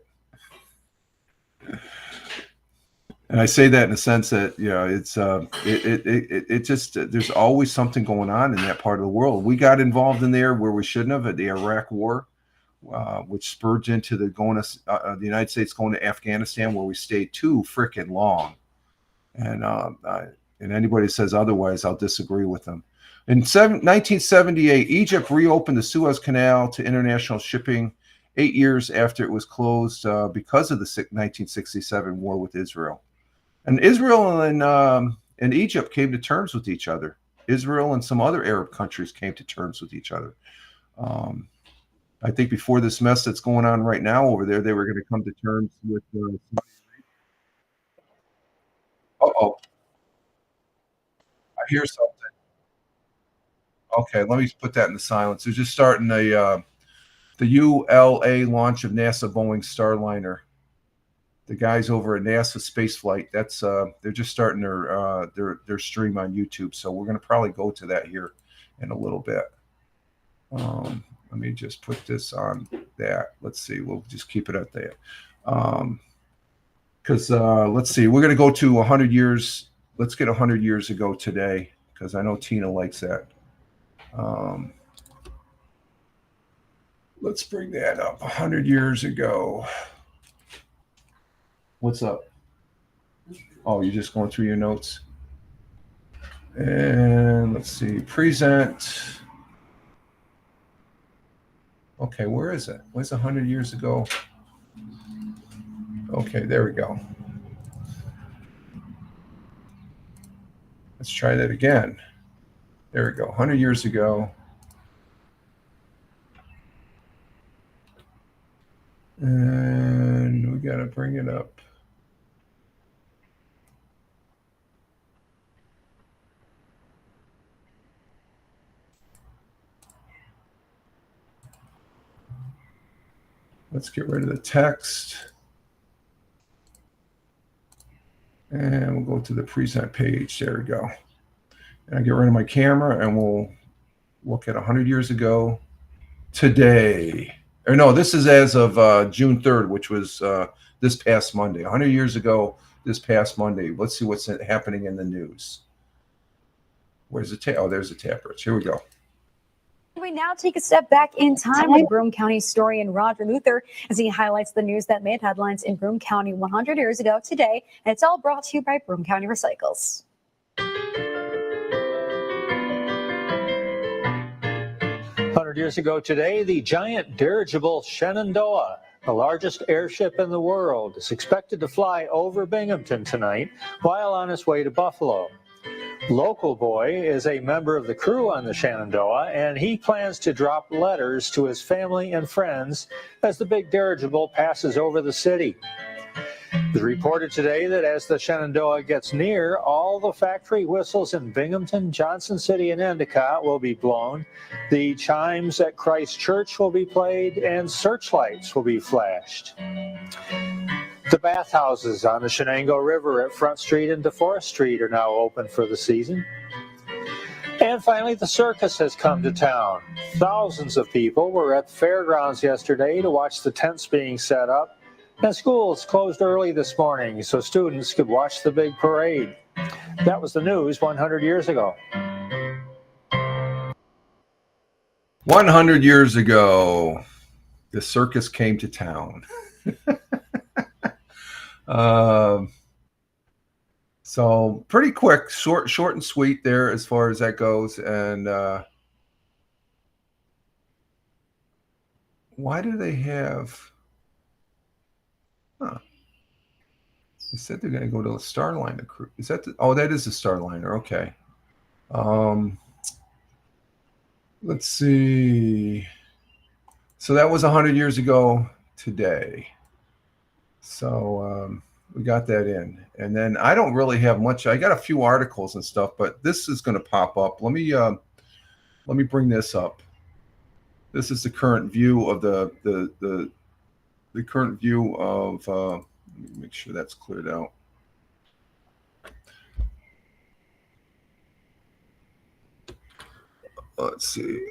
And I say that in the sense that, you know, it's it just, there's always something going on in that part of the world. We got involved in there where we shouldn't have, at the Iraq War, which spurred into the United States going to Afghanistan, where we stayed too freaking long. And anybody that says otherwise, I'll disagree with them. In 1978, Egypt reopened the Suez Canal to international shipping 8 years after it was closed because of the 1967 war with Israel. And Israel and Egypt came to terms with each other. Israel and some other Arab countries came to terms with each other. I think before this mess that's going on right now over there, they were going to come to terms with. Uh-oh. I hear something. Okay, let me put that in the silence. They're just starting the ULA launch of NASA Boeing Starliner. The guys over at NASA Spaceflight, that's they're just starting their stream on YouTube. So we're going to probably go to that here in a little bit. Let me just put this on that. Let's see. We'll just keep it at that. Because let's see. We're going to go to 100 years. Let's get 100 years ago today, because I know Tina likes that. Let's bring that up. 100 years ago. What's up? Oh, you're just going through your notes. And let's see. Present. Okay, where is it? Where's 100 years ago? Okay, there we go. Let's try that again. There we go. 100 years ago. And we got to bring it up. Let's get rid of the text. And we'll go to the present page. There we go. And I get rid of my camera, and we'll look at 100 years ago today. Or no, this is as of June 3rd, which was this past Monday. 100 years ago, this past Monday. Let's see what's happening in the news. Where's the tab? Oh, there's the tappers. Here we go. We now take a step back in time with Broome County historian Roger Luther as he highlights the news that made headlines in Broome County 100 years ago today. And it's all brought to you by Broome County Recycles. 100 years ago today, the giant dirigible Shenandoah, the largest airship in the world, is expected to fly over Binghamton tonight while on its way to Buffalo. Local Boy is a member of the crew on the Shenandoah, and he plans to drop letters to his family and friends as the big dirigible passes over the city. It was reported today that as the Shenandoah gets near, all the factory whistles in Binghamton, Johnson City, and Endicott will be blown. The chimes at Christ Church will be played, and searchlights will be flashed. The bathhouses on the Shenango River at Front Street and DeForest Street are now open for the season. And finally, the circus has come to town. Thousands of people were at the fairgrounds yesterday to watch the tents being set up. And schools closed early this morning so students could watch the big parade. That was the news 100 years ago. 100 years ago, the circus came to town. So pretty quick, short and sweet there as far as that goes. And why do they have? Huh. They said they're going to go to a Starliner cruise. Is that? Oh, that is a Starliner. Okay. Let's see. So that was 100 years ago today. So we got that in. And then I don't really have much. I got a few articles and stuff, but this is going to pop up. Let me bring this up. This is the current view of the current view of. Let me make sure that's cleared out. Let's see.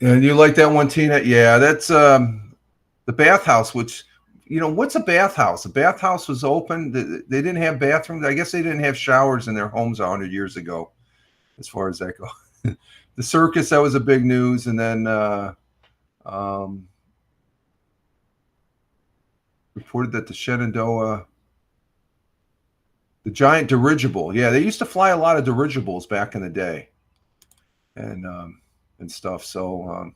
And you like that one, Tina? Yeah, that's the bathhouse, which, you know, what's a bathhouse? A bathhouse was open. They didn't have bathrooms. I guess they didn't have showers in their homes 100 years ago, as far as that goes. The circus, that was a big news. And then reported that the Shenandoah, the giant dirigible. Yeah, they used to fly a lot of dirigibles back in the day. And stuff. So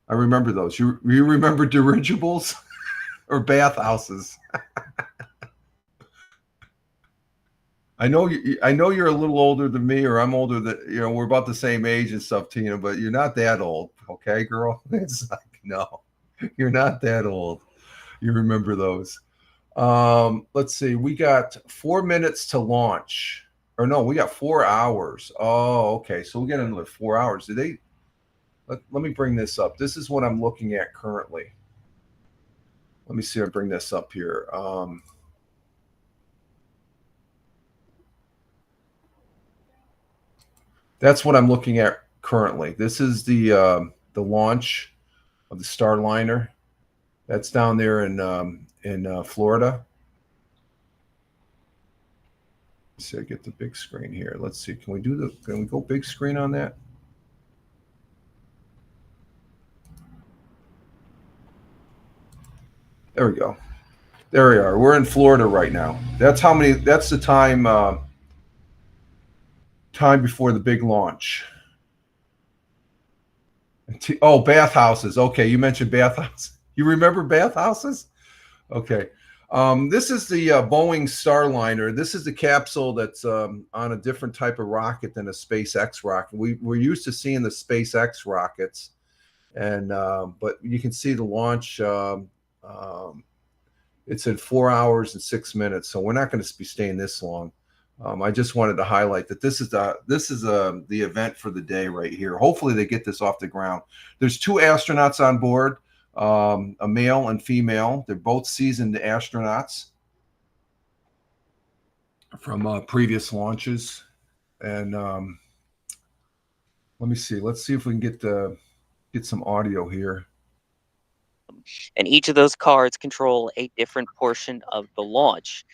I remember those. You remember dirigibles or bathhouses? I know you're a little older than me, or I'm older than, you know, we're about the same age and stuff, Tina, but you're not that old, okay, girl? It's like, no, you're not that old. You remember those. Let's see. We got 4 minutes to launch. Or no, we got 4 hours. Oh, okay. So we got another 4 hours. Did they? Let me bring this up. This is what I'm looking at currently. Let me see if I bring this up here. That's what I'm looking at currently. This is the launch of the Starliner. That's down there in Florida. Let's see, I get the big screen here. Let's see. Can we go big screen on that? There we go. There we are. We're in Florida right now. That's the time before the big launch. Oh, bathhouses. Okay, you mentioned bathhouses. You remember bathhouses? Okay. This is the Boeing Starliner. This is the capsule that's on a different type of rocket than a SpaceX rocket. We're used to seeing the SpaceX rockets, and but you can see the launch. It's in 4 hours and 6 minutes, so we're not going to be staying this long. I just wanted to highlight that this is the event for the day right here. Hopefully, they get this off the ground. There's 2 astronauts on board. A male and female. They're both seasoned astronauts from previous launches. And let me see. Let's see if we can get some audio here. And each of those cards control a different portion of the launch.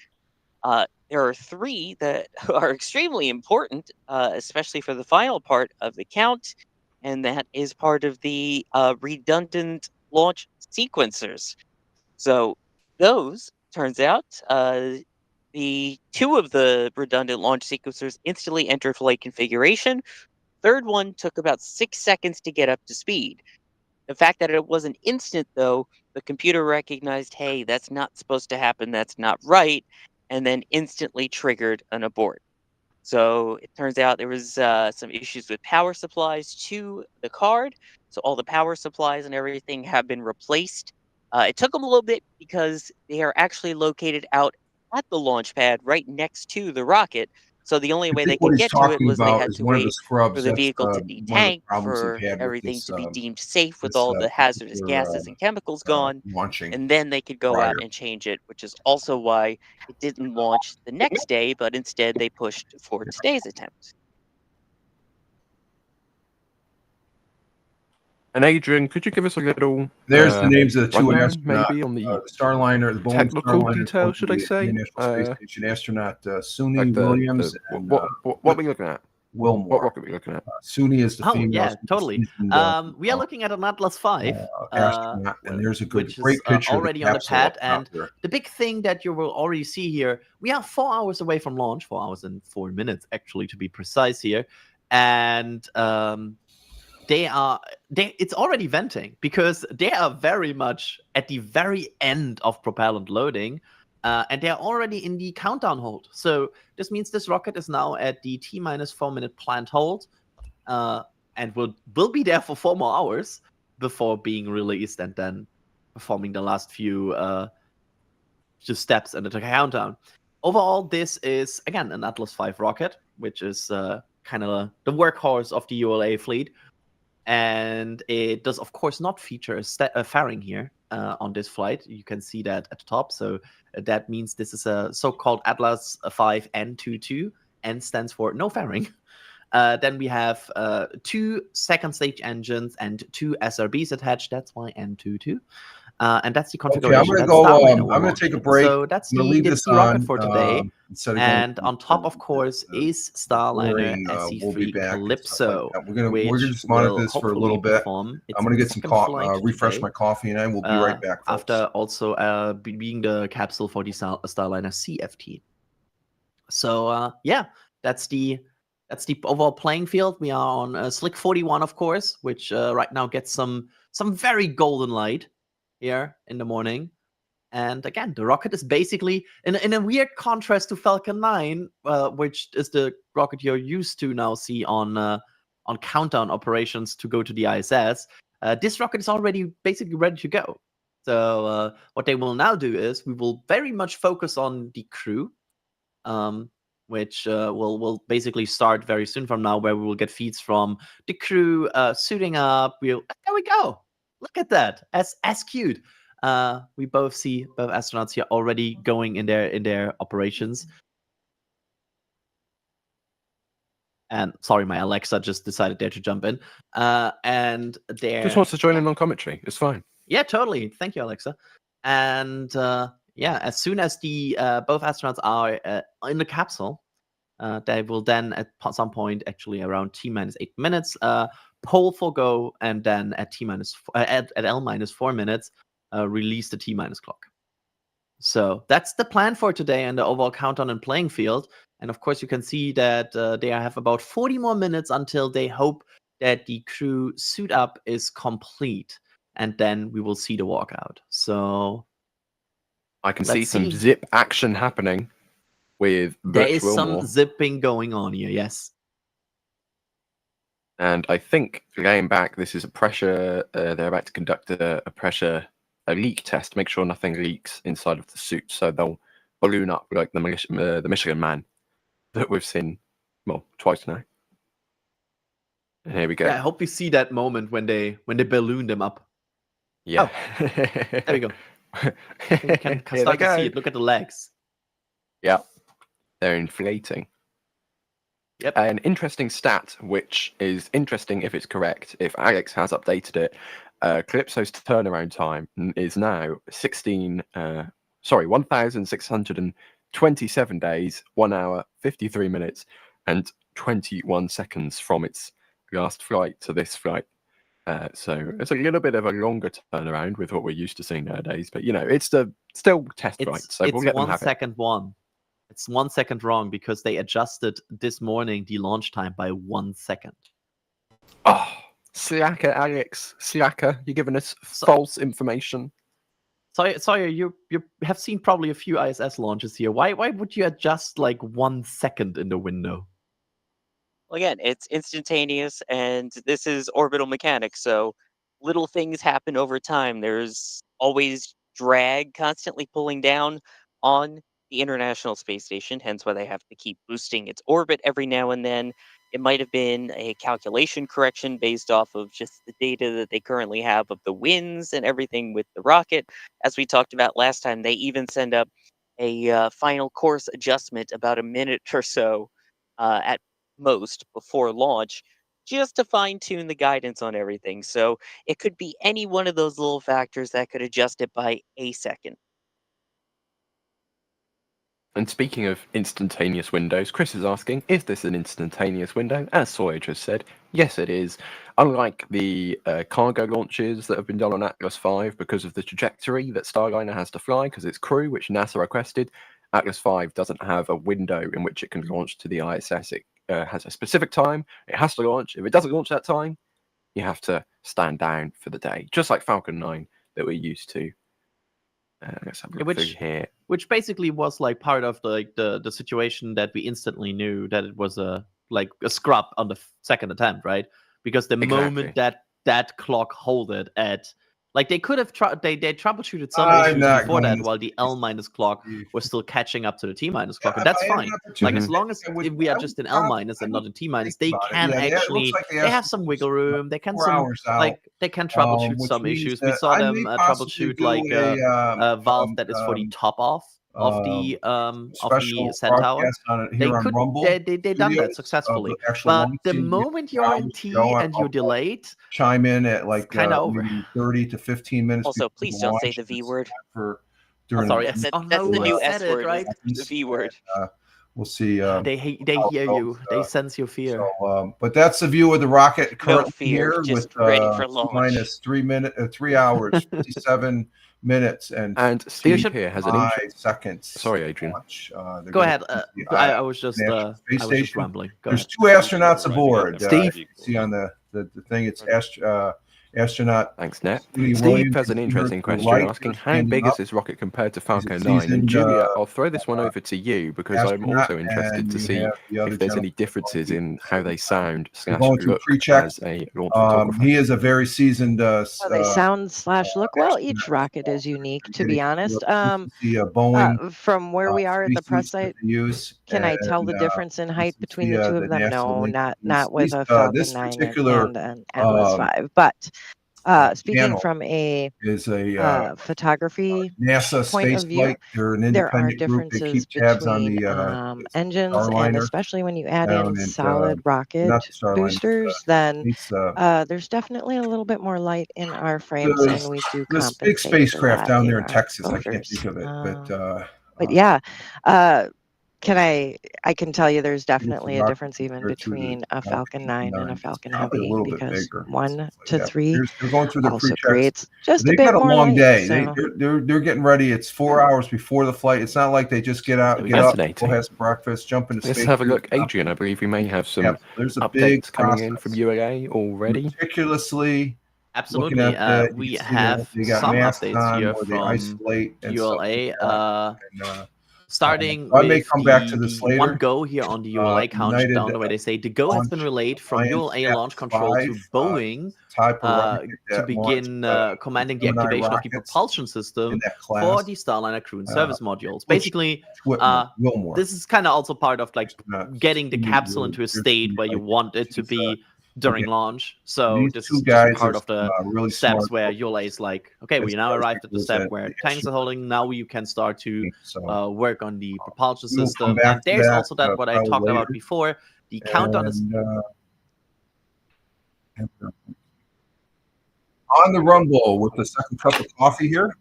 there are three that are extremely important, especially for the final part of the count, and that is part of the redundant launch sequencers. So those, turns out, the two of the redundant launch sequencers instantly entered flight configuration. Third one took about 6 seconds to get up to speed. The fact that it wasn't instant, though, the computer recognized, hey, that's not supposed to happen, that's not right, and then instantly triggered an abort. So it turns out there was some issues with power supplies to the card. So all the power supplies and everything have been replaced. It took them a little bit because they are actually located out at the launch pad right next to the rocket. So the only I way think they what could he's get to it talking was they about had is to one of the wait for scrubs. the That's vehicle to one of the detank, problems they've for had with everything this to be deemed safe with this all the hazardous particular gases and chemicals gone, launching and then they could go out prior. and change it, which is also why it didn't launch the next day, but instead they pushed for today's attempt. And Adrian, could you give us a little There's the names of the two rundown, astronauts, maybe on the the Starliner, the Boeing technical Starliner, details, should I say? International Space Station astronaut Suni Like Williams and what are we looking at? What Wilmore. rocket are we looking at? Suni is the Oh female. yeah, totally. We are looking at an Atlas V, astronaut, and there's a which great is picture already of on the the capsule pad. up top And there. the big thing that you will already see here, we are 4 hours away from launch, 4 hours and 4 minutes actually to be precise here, and it's already venting because they are very much at the very end of propellant loading. And they're already in the countdown hold. So this means this rocket is now at the T-4 minute planned hold, and will be there for 4 more hours before being released and then performing the last few just steps in the countdown. Overall, this is, again, an Atlas V rocket, which is kind of the workhorse of the ULA fleet. And it does, of course, not feature a fairing here on this flight. You can see that at the top. So that means this is a so-called Atlas V N22. N stands for no fairing. Then we have 2 second stage engines and 2 SRBs attached. That's why N22. And that's the configuration. Okay, I'm going to take a break. So that's the rocket for today. And on top, of course, is Starliner SC3 Calypso, like we're just monitor this for a little bit. I'm going to get some refresh my coffee, and I will be right back, folks. After also being the capsule for the Starliner CFT. So yeah, that's the overall playing field. We are on Slick 41, of course, which right now gets some very golden light here in the morning. And again, the rocket is basically in a weird contrast to Falcon 9, which is the rocket you're used to now see on countdown operations to go to the ISS. This rocket is already basically ready to go. So what they will now do is we will very much focus on the crew, which will basically start very soon from now, where we will get feeds from the crew suiting up. There we go. Look at that. As cute. We both see both astronauts here already going in their operations. And sorry, my Alexa just decided there to jump in. And they're just wants to join in on commentary. It's fine. Yeah, totally. Thank you, Alexa. And yeah, as soon as the both astronauts are in the capsule, they will then at some point, actually around T-8 minutes, poll for go, and then at L-4 minutes, release the T- clock. So that's the plan for today and the overall countdown and playing field. And of course, you can see that they have about 40 more minutes until they hope that the crew suit up is complete. And then we will see the walkout. So I can see some zip action happening with there is some zipping going on here, yes. And I think, going back, this is a pressure. They're about to conduct a leak test, make sure nothing leaks inside of the suit. So they'll balloon up like the Michelin Man that we've seen, well, twice now. And here we go. Yeah, I hope we see that moment when they balloon them up. Yeah. Oh, there we go. You can start to see it. Look at the legs. Yeah. They're inflating. Yep. An interesting stat, which is interesting if it's correct, if Alex has updated it, Calypso's turnaround time is now 1,600 27 days, 1 hour, 53 minutes, and 21 seconds from its last flight to this flight. So it's a little bit of a longer turnaround with what we're used to seeing nowadays. But, it's still test flight, so we'll let them have it. It's 1 second wrong because they adjusted this morning the launch time by 1 second. Oh, slacker, Alex. Slacker. You're giving us false information. Sawyer, you have seen probably a few ISS launches here. Why would you adjust like 1 second in the window? Well, again, it's instantaneous, and this is orbital mechanics, so little things happen over time. There's always drag constantly pulling down on the International Space Station, hence why they have to keep boosting its orbit every now and then. It might have been a calculation correction based off of just the data that they currently have of the winds and everything with the rocket. As we talked about last time, they even send up a final course adjustment about a minute or so at most before launch, just to fine tune the guidance on everything. So it could be any one of those little factors that could adjust it by a second. And speaking of instantaneous windows, Chris is asking, is this an instantaneous window? As Sawyer just said, yes it is. Unlike the cargo launches that have been done on Atlas V because of the trajectory that Starliner has to fly because it's crew, which NASA requested, Atlas V doesn't have a window in which it can launch to the ISS. It has a specific time. It has to launch. If it doesn't launch that time, you have to stand down for the day, just like Falcon 9 that we're used to. Let's have a look through here. Which basically was like part of the situation that we instantly knew that it was a scrub on the second attempt, right? Because the moment that clock holded at they could have they troubleshooted some issues before that while the L- clock was still catching up to the T- clock, and that's fine. Like as long as if we are just in L- and not in T-, they can actually they have some wiggle room. They can they can troubleshoot some issues. We saw them troubleshoot a valve that is for the top off of the Centaur. They done that successfully. But the moment you're in T and you're delayed, chime in at like kind of over 30 to 15 minutes. Also, please don't say the V word. Sorry, that's the new S word, right? The V word. We'll see. They hear you. They sense your fear. So, but that's the view of the rocket currently here just with ready for launch. minus 3 hours, 57 minutes, and Steve here has an seconds. Sorry, Adrian. Go ahead. I was just rambling. There's 2 astronauts aboard. Steve, see on the thing, it's astronaut. Thanks, Nat. Steve has an interesting question asking, how big is this rocket compared to Falcon 9? And Julia, I'll throw this one over to you because I'm also interested to see if there's any differences in how they sound / look as a launch photographer. He is a very seasoned they sound / look well. Each rocket is unique, to be honest. Boeing, from where we are at the press site, can I tell the difference in height between the two of them? No, not with a Falcon 9 and an Atlas 5. But speaking from a photography NASA point of view, there are differences between engines, and especially when you add in solid rocket boosters, then there's definitely a little bit more light in our frames, and we do compensate. This big spacecraft down there in Texas, I can't think of it, but yeah. I can tell you there's definitely a difference even between a Falcon 9 and a Falcon Heavy, because 1 to 3 also creates just a bit more light. They've got a long day. They're getting ready. It's 4 hours before the flight. It's not like they just get up, go have some breakfast, jump into space. Let's have a look, Adrian. I believe we may have some updates coming in from ULA already. Meticulously. Absolutely. We have some updates here from ULA. Starting I may come back to this later. One go here on the ULA countdown, the way they say the go has been relayed from ULA launch control to Boeing to begin commanding the activation of the propulsion system for the Starliner crew and service modules. Basically, this is kind of also part of getting the capsule into a state where you want it to be during launch. So this is part of the steps where ULA is like, okay, we now arrived at the step where tanks are holding. Now you can start to work on the propulsion system. And there's also that what I talked about before. The countdown is on the rumble with the second cup of coffee here.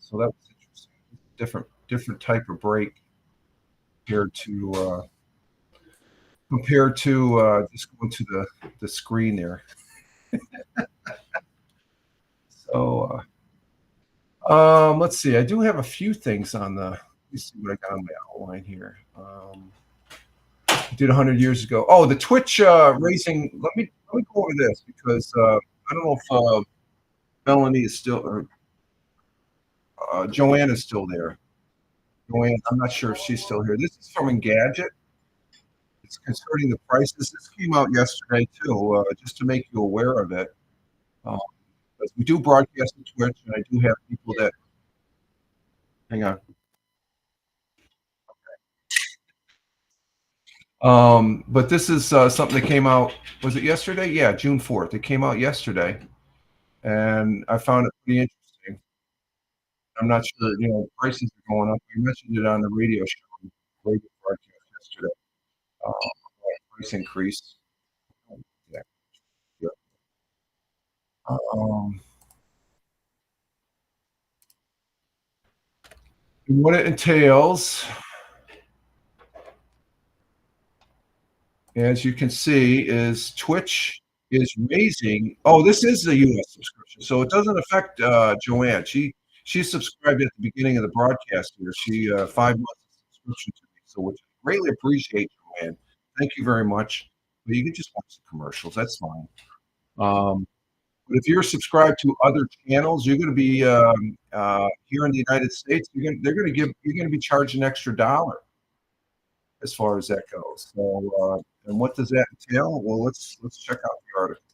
So that was interesting. different type of break compared to just going to the screen there. So let's see. I do have a few things on the. Let me see what I got on my outline here. Did 100 years ago. Oh, the Twitch raising. Let me go over this because I don't know if Melanie is still or Joanne is still there. Joanne, I'm not sure if she's still here. This is from Engadget. It's concerning the prices. This came out yesterday too, just to make you aware of it. Because we do broadcast on Twitch, and I do have people that. Hang on. But this is something that came out. Was it yesterday? Yeah, June 4th. It came out yesterday, and I found it pretty interesting. I'm not sure, prices are going up. We mentioned it on the radio broadcast yesterday. Price increase. Yeah. What it entails, as you can see, is Twitch is raising. Oh, this is a U.S. subscription, so it doesn't affect Joanne. She subscribed at the beginning of the broadcast here. She 5 months of subscription to me, so which I greatly appreciate, Joanne. Thank you very much. But you can just watch the commercials. That's fine. But if you're subscribed to other channels, you're going to be here in the United States. You're going to be charged an extra $1 as far as that goes. So, and what does that entail? Well, let's check out the article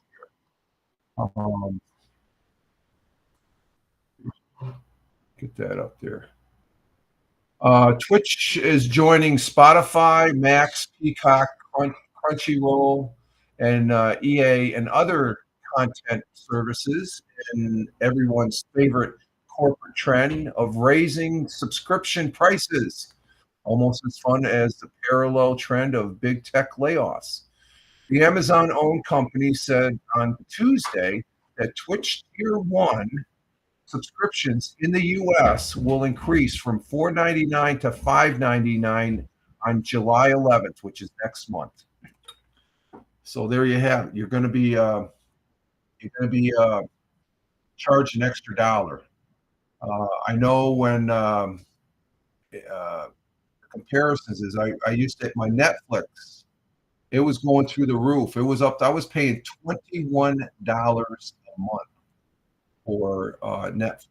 here. Get that up there. Twitch is joining Spotify, Max, Peacock, Crunchyroll, and EA and other content services in everyone's favorite corporate trend of raising subscription prices, almost as fun as the parallel trend of big tech layoffs. The Amazon-owned company said on Tuesday that Twitch Tier 1 subscriptions in the U.S. will increase from $4.99 to $5.99 on July 11th, which is next month. So there you have it. You're going to be charged an extra $1. I know when comparisons is I used to my Netflix. It was going through the roof. It was up. I was paying $21 a month for Netflix,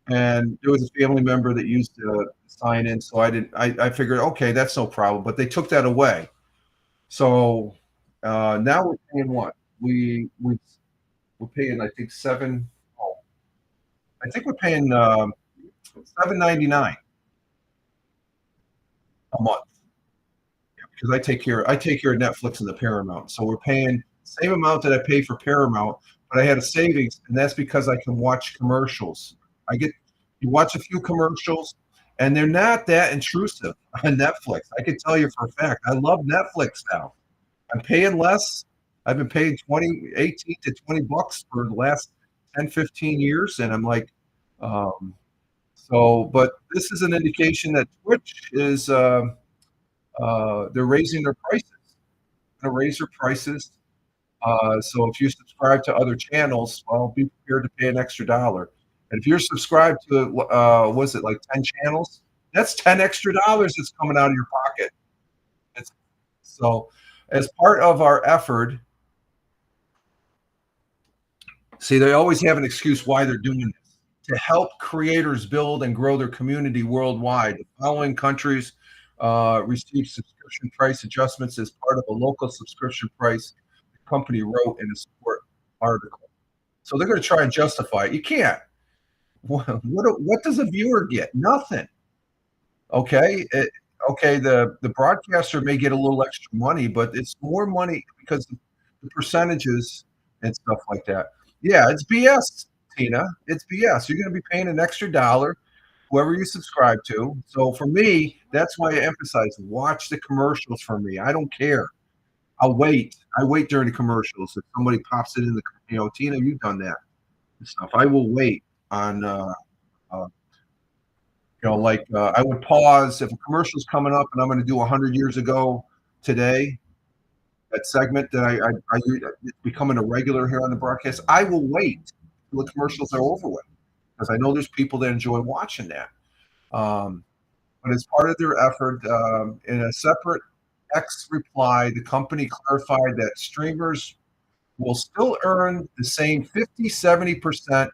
and there was a family member that used to sign in, so I figured, okay, that's no problem. But they took that away. So now we're paying what? We're paying, I think, we're paying $7.99 a month. Yeah, because I take care of Netflix and the Paramount. So we're paying the same amount that I pay for Paramount, but I had a savings, and that's because I can watch commercials. You watch a few commercials, and they're not that intrusive on Netflix. I can tell you for a fact. I love Netflix now. I'm paying less. I've been paying $18 to $20 for the last 10, 15 years. And I'm like, but this is an indication that Twitch is, they're raising their prices. They're going to raise their prices. So if you subscribe to other channels, well, be prepared to pay an extra $1. And if you're subscribed to, was it like 10 channels? That's 10 extra dollars that's coming out of your pocket. So as part of our effort, see, they always have an excuse why they're doing this. To help creators build and grow their community worldwide, the following countries receive subscription price adjustments as part of a local subscription price the company wrote in a support article. So they're going to try and justify it. You can't. What does a viewer get? Nothing. Okay. The broadcaster may get a little extra money, but it's more money because of the percentages and stuff like that. Yeah, it's BS, Tina. It's BS. You're going to be paying an extra $1, whoever you subscribe to. So for me, that's why I emphasize watch the commercials for me. I don't care. I'll wait. I wait during the commercials. If somebody pops it in Tina, you've done that and stuff. I will wait on like I would pause if a commercial's coming up and I'm going to do 100 years ago today. That segment that I it's becoming a regular here on the broadcast. I will wait till the commercials are over with because I know there's people that enjoy watching that. But as part of their effort, in a separate X reply, the company clarified that streamers will still earn the same 50-70%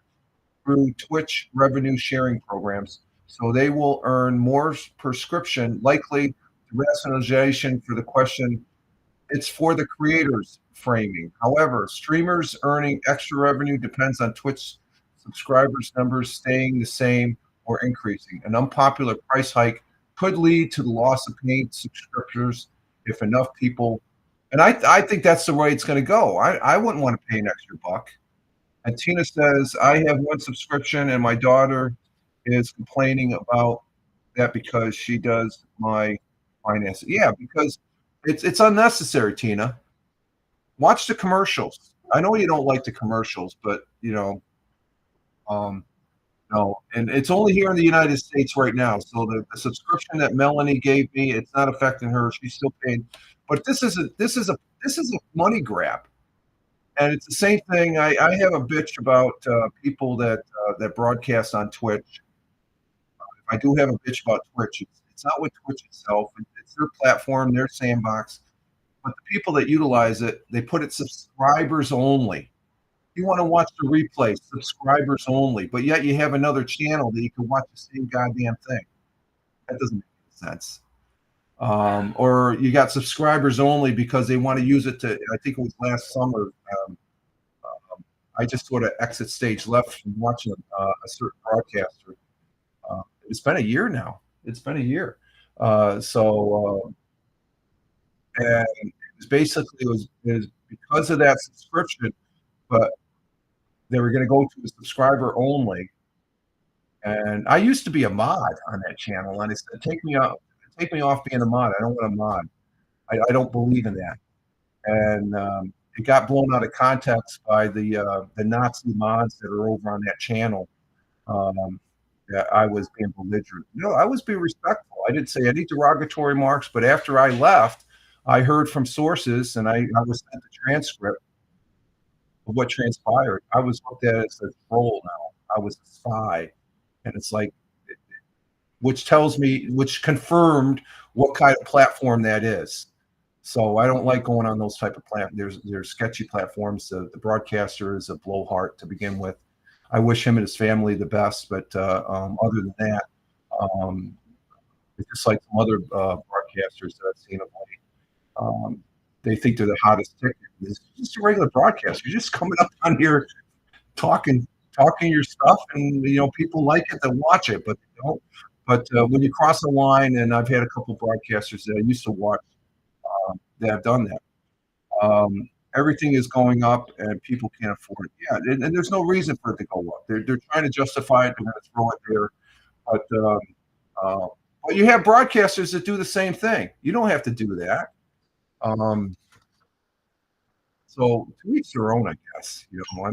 through Twitch revenue sharing programs. So they will earn more prescription, likely the rationalization for the question. It's for the creators framing. However, streamers earning extra revenue depends on Twitch subscribers numbers staying the same or increasing. An unpopular price hike could lead to the loss of paid subscribers if enough people. And I think that's the way it's going to go. I wouldn't want to pay an extra buck. And Tina says, I have one subscription and my daughter is complaining about that because she does my finances. Yeah, because it's unnecessary, Tina. Watch the commercials. I know you don't like the commercials, but no, and it's only here in the United States right now. So the subscription that Melanie gave me, it's not affecting her. She's still paying. But this is a money grab. And it's the same thing. I have a bitch about people that broadcast on Twitch. I do have a bitch about Twitch. It's not with Twitch itself. It's their platform, their sandbox. But the people that utilize it, they put it subscribers only. You want to watch the replay, subscribers only. But yet you have another channel that you can watch the same goddamn thing. That doesn't make any sense. Or you got subscribers only because they want to use it to, I think it was last summer, I just sort of exit stage left from watching a certain broadcaster. It's been a year now. It's been a year. And it was basically, it was because of that subscription, but they were going to go to a subscriber only. And I used to be a mod on that channel, and they said, take me off being a mod. I don't want a mod. I don't believe in that. And it got blown out of context by the Nazi mods that are over on that channel. That I was being belligerent. I was being respectful. I didn't say any derogatory remarks, but after I left, I heard from sources, and I was sent a transcript of what transpired. I was looked at as a troll now. I was a spy. And it's like, which confirmed what kind of platform that is. So I don't like going on those type of platforms. There's sketchy platforms. The broadcaster is a blowhard to begin with. I wish him and his family the best, but other than that, it's just like some other broadcasters that I've seen of late. They think they're the hottest ticket. It's just a regular broadcast. You're just coming up on here talking your stuff, and people like it, they watch it, but they don't. But when you cross the line, and I've had a couple of broadcasters that I used to watch that have done that. Everything is going up, and people can't afford it. Yeah, and there's no reason for it to go up. They're trying to justify it. They're going to throw it there, but you have broadcasters that do the same thing. You don't have to do that. So to each their own, I guess.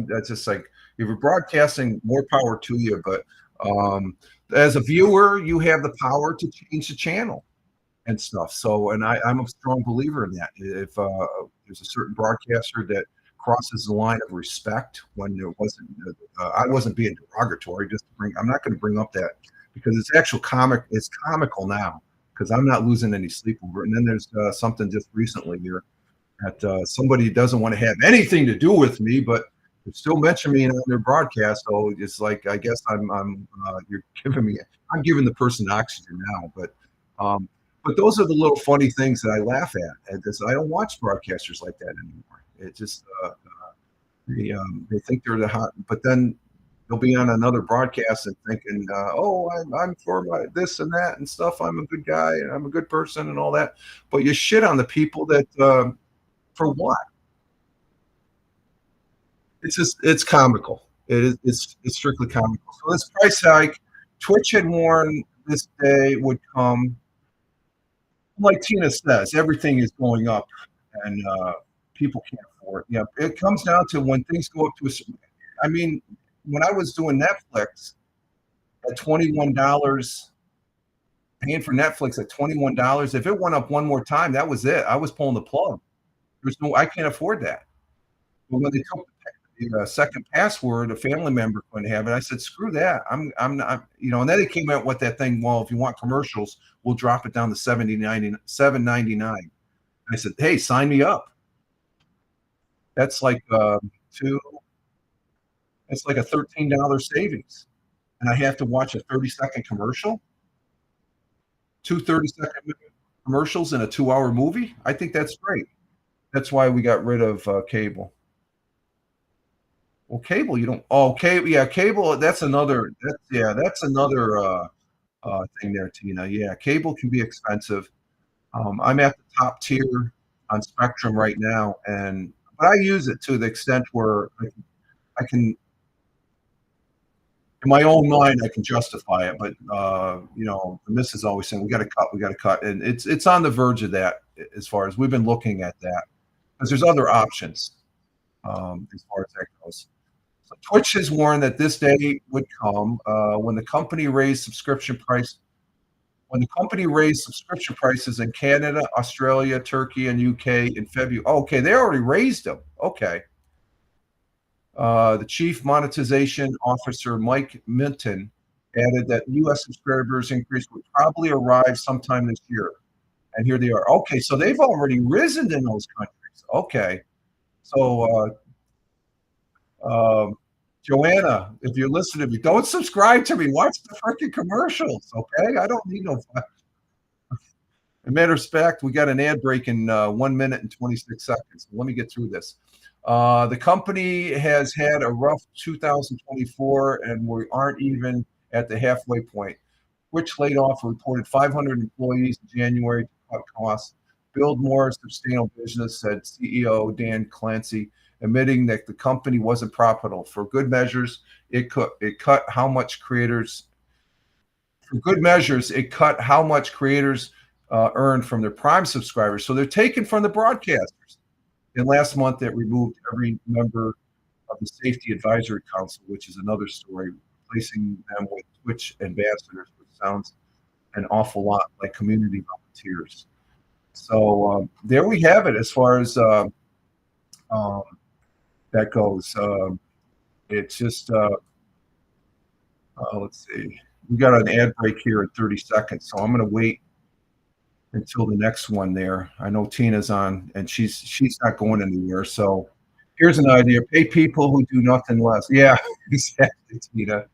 That's just like, if you're broadcasting, more power to you. But as a viewer, you have the power to change the channel and stuff. So, and I'm a strong believer in that. If there's a certain broadcaster that crosses the line of respect when there wasn't, I wasn't being derogatory. I'm not going to bring up that because it's comical now because I'm not losing any sleep over it. And then there's something just recently here that somebody doesn't want to have anything to do with me, but they still mention me on their broadcast. So it's like, I guess you're I'm giving the person oxygen now, but those are the little funny things that I laugh at. And I don't watch broadcasters like that anymore. It just they think they're the hot, but then they'll be on another broadcast and thinking, I'm for my this and that and stuff. I'm a good guy and I'm a good person and all that. But you shit on the people that for what? It's comical. It's strictly comical. So this price hike, Twitch had warned this day would come. Like Tina says, everything is going up, and people can't afford it. Yeah, it comes down to when things go up to when I was doing Netflix at $21 paying for Netflix at $21. If it went up one more time, that was it. I was pulling the plug. I can't afford that. But when they took the second password, a family member couldn't have it. I said, screw that. I'm not, and then they came out with that thing. Well, if you want commercials, we'll drop it down to $7.99. I said, hey, sign me up. That's like it's like a $13 savings. And I have to watch a 30-second commercial. 2 30-second commercials in a 2-hour movie. I think that's great. That's why we got rid of cable. Well, cable, you don't. Oh, cable. Yeah, cable. That's another thing there, Tina. Yeah, cable can be expensive. I'm at the top tier on Spectrum right now, but I use it to the extent where I can, in my own mind, I can justify it. But the missus is always saying, we got to cut, and it's on the verge of that. As far as we've been looking at that, because there's other options as far as that goes. So Twitch has warned that this day would come when the company raised subscription prices in Canada, Australia, Turkey, and UK in February. Okay, they already raised them. Okay. The chief monetization officer, Mike Minton, added that U.S. subscribers increase would probably arrive sometime this year. And here they are. Okay, so they've already risen in those countries. Okay. So, Joanna, if you're listening to me, don't subscribe to me. Watch the freaking commercials, okay? I don't need no. As a matter of fact, we got an ad break in 1 minute and 26 seconds. Let me get through this. The company has had a rough 2024, and we aren't even at the halfway point. Twitch laid off a reported 500 employees in January to cut costs, build more sustainable business, said CEO Dan Clancy, admitting that the company wasn't profitable. For good measures, it cut how much creators earned from their Prime subscribers. So they're taken from the broadcasters. And last month, it removed every member of the Safety Advisory Council, which is another story, replacing them with Twitch ambassadors, which sounds an awful lot like community volunteers. So there we have it as far as that goes. It's just, let's see. We got an ad break here in 30 seconds, so I'm going to wait until the next one there. I know Tina's on, and she's not going anywhere. So here's an idea. Pay people who do nothing less. Yeah, exactly, Tina.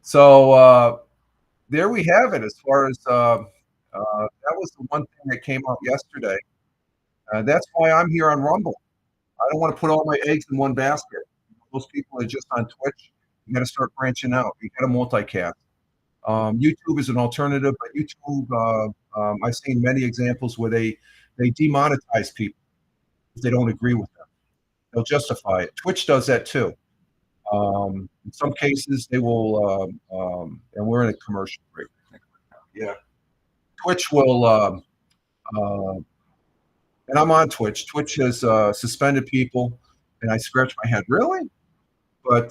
So there we have it as far as that was the one thing that came out yesterday. That's why I'm here on Rumble. I don't want to put all my eggs in one basket. Most people are just on Twitch. You got to start branching out. You got to multicast. YouTube is an alternative, but YouTube, I've seen many examples where they demonetize people if they don't agree with them. They'll justify it. Twitch does that too. In some cases, they will, and we're in a commercial break. Yeah. Twitch will, and I'm on Twitch. Twitch has suspended people, and I scratch my head. Really? But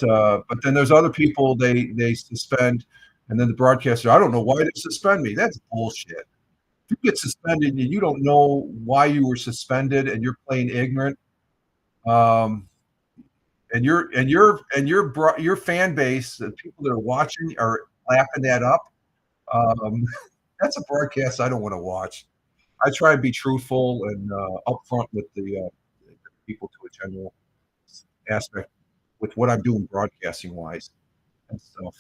then there's other people they suspend, and then the broadcaster, I don't know why they suspend me. That's bullshit. If you get suspended and you don't know why you were suspended and you're playing ignorant, and your fan base, the people that are watching are lapping that up. That's a broadcast I don't want to watch. I try to be truthful and upfront with the people to a general aspect with what I'm doing broadcasting wise and stuff.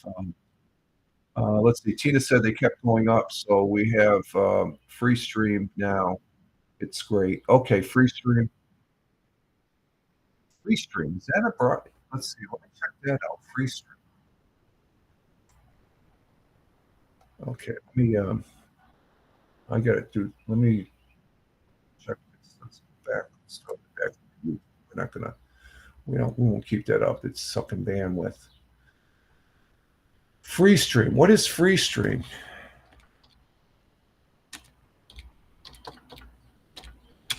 Let's see. Tina said they kept going up, so we have free stream now. It's great. Okay, free stream. Free stream, is that a broad? Let's see. Let me check that out. Free stream. Okay, let me. I got to do. Let me check this. Let's go back. Let's go back. We're not gonna. We won't keep that up. It's sucking bandwidth. Free stream. What is free stream?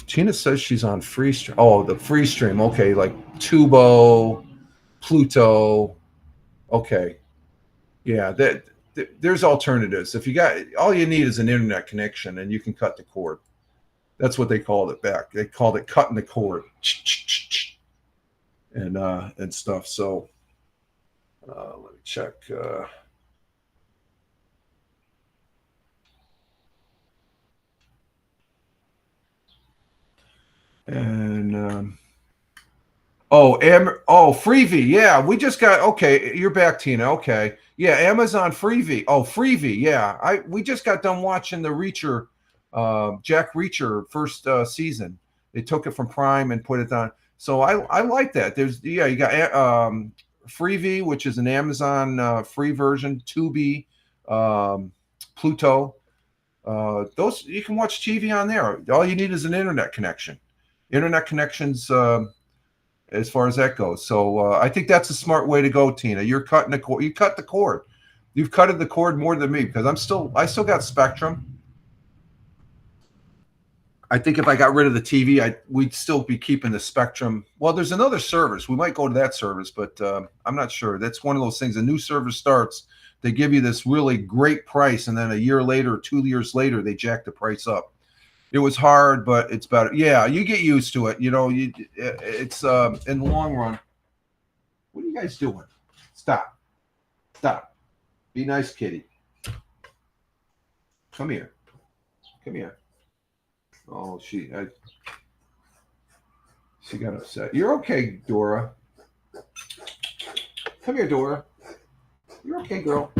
Tina says she's on free stream. Oh, the free stream. Okay, like Tubo, Pluto. Okay. Yeah, there's alternatives. If you got, all you need is an internet connection, and you can cut the cord. That's what they called it back. They called it cutting the cord, and stuff. So let me check. Freebie. Yeah, we just got, okay, you're back, Tina. Okay. Yeah, Amazon Freebie. Oh, Freebie. Yeah. We just got done watching the Reacher, Jack Reacher first season. They took it from Prime and put it on. So I like that. You got Freebie, which is an Amazon free version, Tubi, Pluto. Those, you can watch TV on there. All you need is an internet connection. Internet connections, as far as that goes. So I think that's a smart way to go, Tina. You're cutting the cord. You cut the cord. You've cutted the cord more than me, because I still got Spectrum. I think if I got rid of the TV, we'd still be keeping the Spectrum. Well, there's another service. We might go to that service, but I'm not sure. That's one of those things. A new service starts, they give you this really great price, and then a year later, 2 years later, they jack the price up. It was hard, but it's better. Yeah, you get used to it. You know, it's in the long run. What are you guys doing? Stop. Be nice, kitty. Come here. Oh, she got upset. You're okay, Dora. Come here, Dora. You're okay, girl.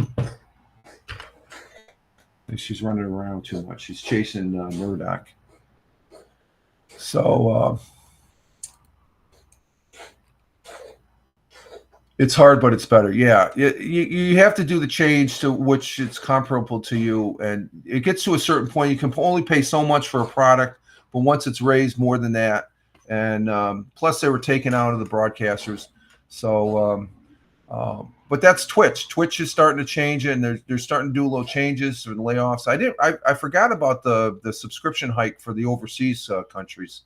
She's running around too much. She's chasing Murdoch. So it's hard, but it's better. Yeah, you have to do the change to which it's comparable to you, and it gets to a certain point. You can only pay so much for a product, but once it's raised more than that, and plus they were taken out of the broadcasters. So, but that's Twitch. Twitch is starting to change it, and they're starting to do little changes and layoffs. I forgot about the subscription hike for the overseas countries.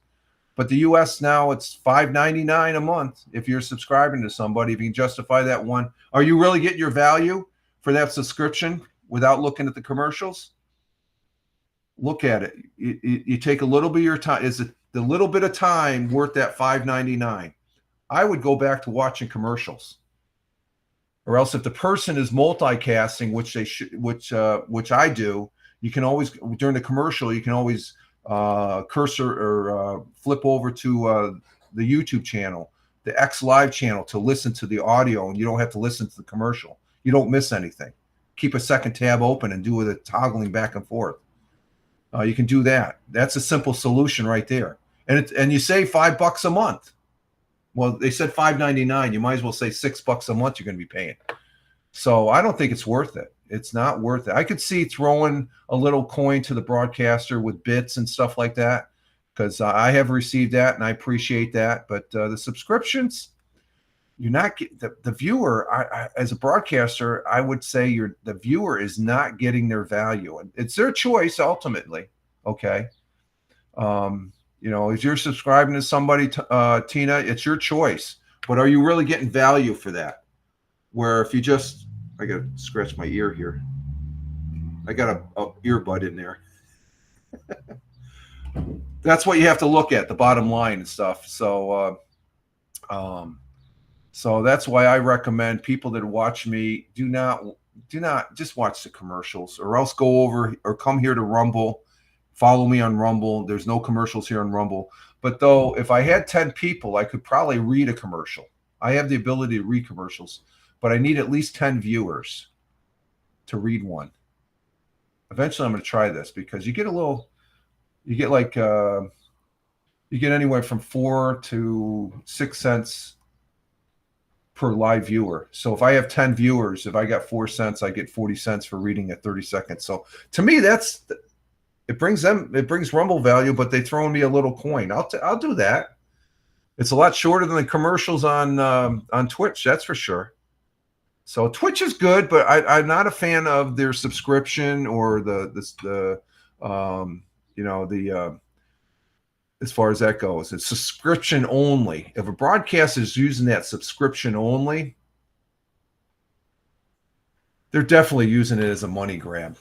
But the U.S. now, it's $5.99 a month if you're subscribing to somebody. If you can justify that one, are you really getting your value for that subscription without looking at the commercials? Look at it. You take a little bit of your time. Is it the little bit of time worth that $5.99? I would go back to watching commercials, or else if the person is multicasting, which they should, which I do, you can always, during the commercial, you can always cursor or flip over to the YouTube channel, the X Live channel, to listen to the audio, and you don't have to listen to the commercial. You don't miss anything. Keep a second tab open and do the toggling back and forth. You can do that. That's a simple solution right there. And you save $5 a month. Well, they said $5.99. You might as well say $6 a month you're going to be paying. So I don't think it's worth it. It's not worth it. I could see throwing a little coin to the broadcaster with bits and stuff like that, because I have received that and I appreciate that. But the subscriptions, you're not the viewer. As a broadcaster, I would say the viewer is not getting their value, and it's their choice ultimately. Okay, if you're subscribing to somebody, Tina, it's your choice. But are you really getting value for that? Where if you just, I got to scratch my ear here. I got a earbud in there. That's what you have to look at, the bottom line and stuff. So, so that's why I recommend people that watch me do not just watch the commercials, or else go over or come here to Rumble. Follow me on Rumble. There's no commercials here on Rumble. But though, if I had 10 people, I could probably read a commercial. I have the ability to read commercials, but I need at least 10 viewers to read one. Eventually, I'm going to try this, because you get anywhere from 4 to 6 cents per live viewer. So if I have 10 viewers, if I got 4 cents, I get 40 cents for reading at 30 seconds. So to me, it brings Rumble value, but they throw me a little coin. I'll do that. It's a lot shorter than the commercials on Twitch, that's for sure. So Twitch is good, but I'm not a fan of their subscription or as far as that goes. It's subscription only. If a broadcast is using that subscription only, they're definitely using it as a money grab.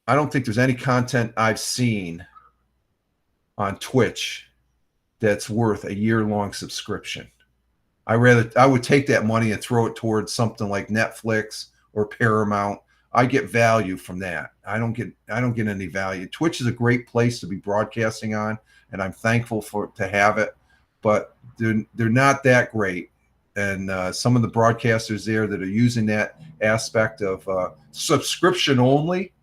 I don't think there's any content I've seen on Twitch that's worth a year-long subscription. I would take that money and throw it towards something like Netflix or Paramount. I get value from that. I don't get any value. Twitch is a great place to be broadcasting on, and I'm thankful to have it, but they're not that great. And some of the broadcasters there that are using that aspect of subscription only,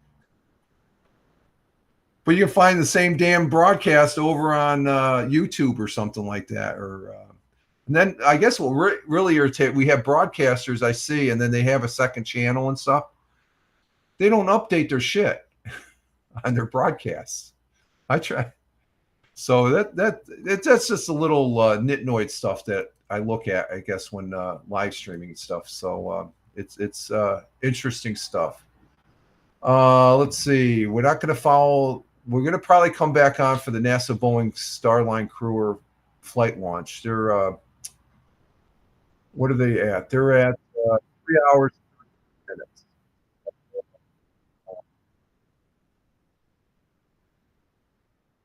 but you can find the same damn broadcast over on YouTube or something like that. And then I guess what really irritates, we have broadcasters I see, and then they have a second channel and stuff. They don't update their shit on their broadcasts. I try. So that's just a little nitnoid stuff that I look at, I guess, when live streaming and stuff. So it's interesting stuff. Let's see. We're not going to follow. We're going to probably come back on for the NASA Boeing Starline Crew flight launch. They're what are they at? They're at 3 hours and 30 minutes.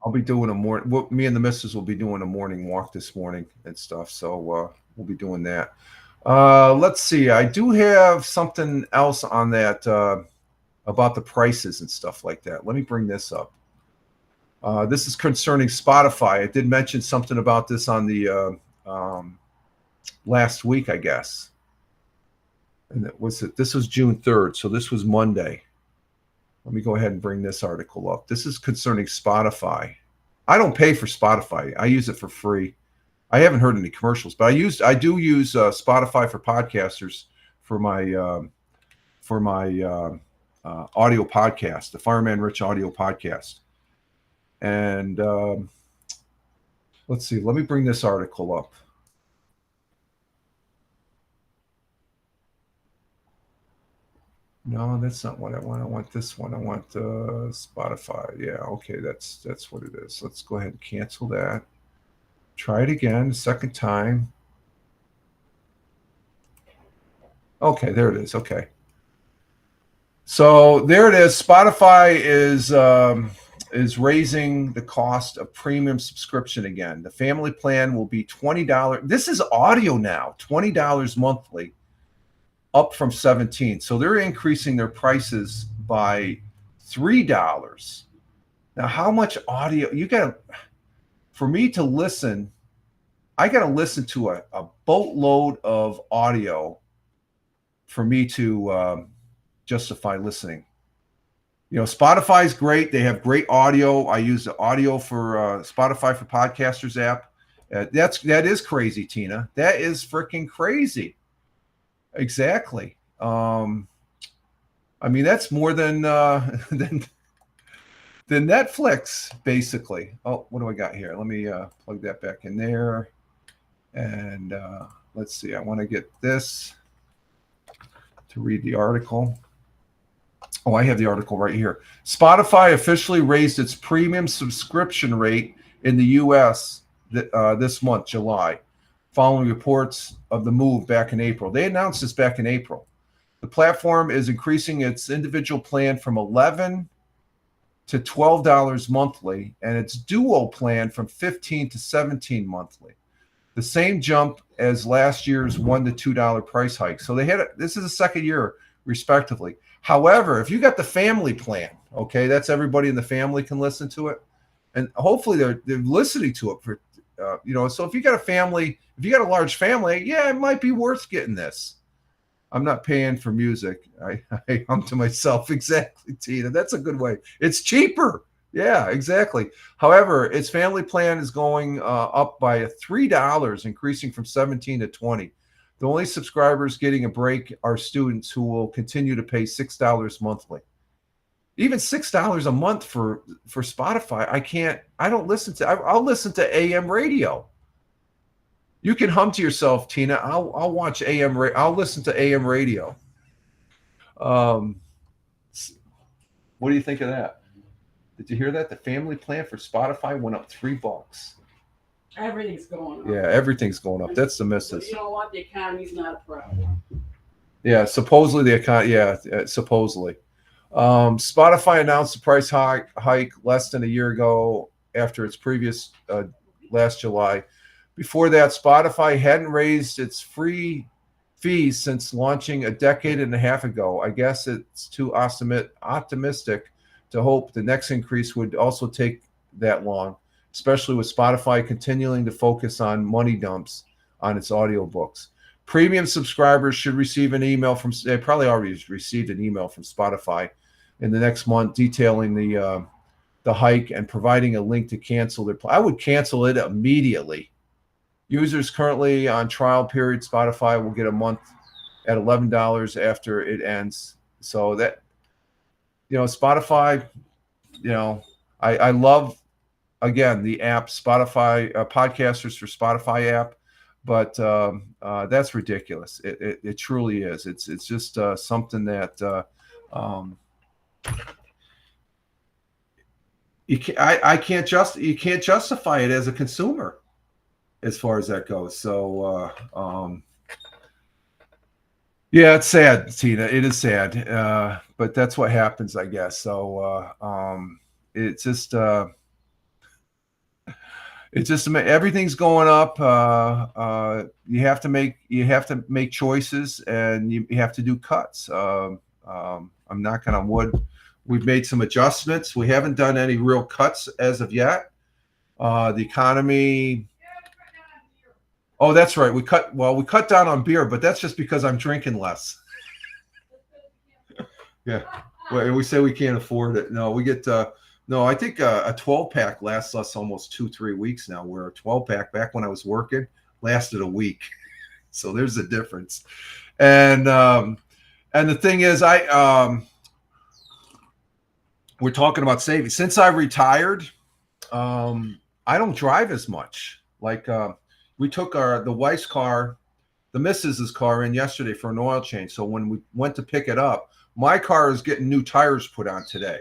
I'll be doing a morning. Me and the missus will be doing a morning walk this morning and stuff. So we'll be doing that. Let's see. I do have something else on that about the prices and stuff like that. Let me bring this up. This is concerning Spotify. I did mention something about this on the last week, I guess. And this was June 3rd. So this was Monday. Let me go ahead and bring this article up. This is concerning Spotify. I don't pay for Spotify. I use it for free. I haven't heard any commercials, but I do use Spotify for podcasters for my audio podcast, the Fireman Rich audio podcast. And let's see. Let me bring this article up. No, that's not what I want. I want this one. I want Spotify. Yeah, okay, that's what it is. Let's go ahead and cancel that. Try it again, second time. Okay, there it is. Okay. So there it is. Spotify is raising the cost of premium subscription again. The family plan will be $20. This is audio now, $20 monthly, up from $17. So they're increasing their prices by $3. Now, how much audio you got? For me to listen, I got to listen to a boatload of audio for me to justify listening. You know, Spotify's great. They have great audio. I use the audio for Spotify for Podcasters app. That is crazy, Tina. That is freaking crazy. Exactly. I mean, that's more than Netflix, basically. Oh, what do I got here? Let me plug that back in there. And let's see. I want to get this to read the article. Oh, I have the article right here. Spotify officially raised its premium subscription rate in the U.S. This month, July, following reports of the move back in April. They announced this back in April. The platform is increasing its individual plan from $11 to $12 monthly, and its duo plan from $15 to $17 monthly. The same jump as last year's $1 to $2 price hike. So this is the second year, respectively. However, if you got the family plan, okay, that's everybody in the family can listen to it, and hopefully they're listening to it for, So if you got a family, if you got a large family, yeah, it might be worth getting this. I'm not paying for music. I hum to myself. Exactly, Tina. That's a good way. It's cheaper. Yeah, exactly. However, its family plan is going up by $3, increasing from $17 to $20. The only subscribers getting a break are students who will continue to pay $6 monthly. Even $6 a month for Spotify, I don't listen to. I'll listen to AM radio. You can hum to yourself, Tina. I'll watch AM. I'll listen to AM radio. What do you think of that? Did you hear that? The family plan for Spotify went up $3. Everything's going up. Yeah, everything's going up. That's the missus. You know what? The economy's not a problem. Yeah, supposedly the economy. Yeah, supposedly. Spotify announced the price hike less than a year ago after its previous last July. Before that, Spotify hadn't raised its free fees since launching a decade and a half ago. I guess it's too optimistic to hope the next increase would also take that long, especially with Spotify continuing to focus on money dumps on its audiobooks. Premium subscribers should receive an email from, they probably already received an email from Spotify in the next month detailing the hike and providing a link to cancel their plan. I would cancel it immediately. Users currently on trial period, Spotify will get a month at $11 after it ends. So that, Spotify, I love, again, the app Spotify, Podcasters for Spotify app, but that's ridiculous. It truly is. It's just something that you can't justify it as a consumer as far as that goes. So yeah, it's sad, Tina. It is sad, but that's what happens, I guess. So it's just everything's going up. You have to make choices, and you have to do cuts. I'm knocking on wood. We've made some adjustments. We haven't done any real cuts as of yet. The economy. Oh, that's right. We cut down on beer, but that's just because I'm drinking less. Yeah. Well, we say we can't afford it. No, we get no, I think a 12-pack lasts us almost 2-3 weeks now, where a 12-pack back when I was working lasted a week. So there's a difference. And the thing is, we're talking about saving. Since I retired, I don't drive as much. Like we took the wife's car, the missus's car in yesterday for an oil change. So when we went to pick it up, my car is getting new tires put on today.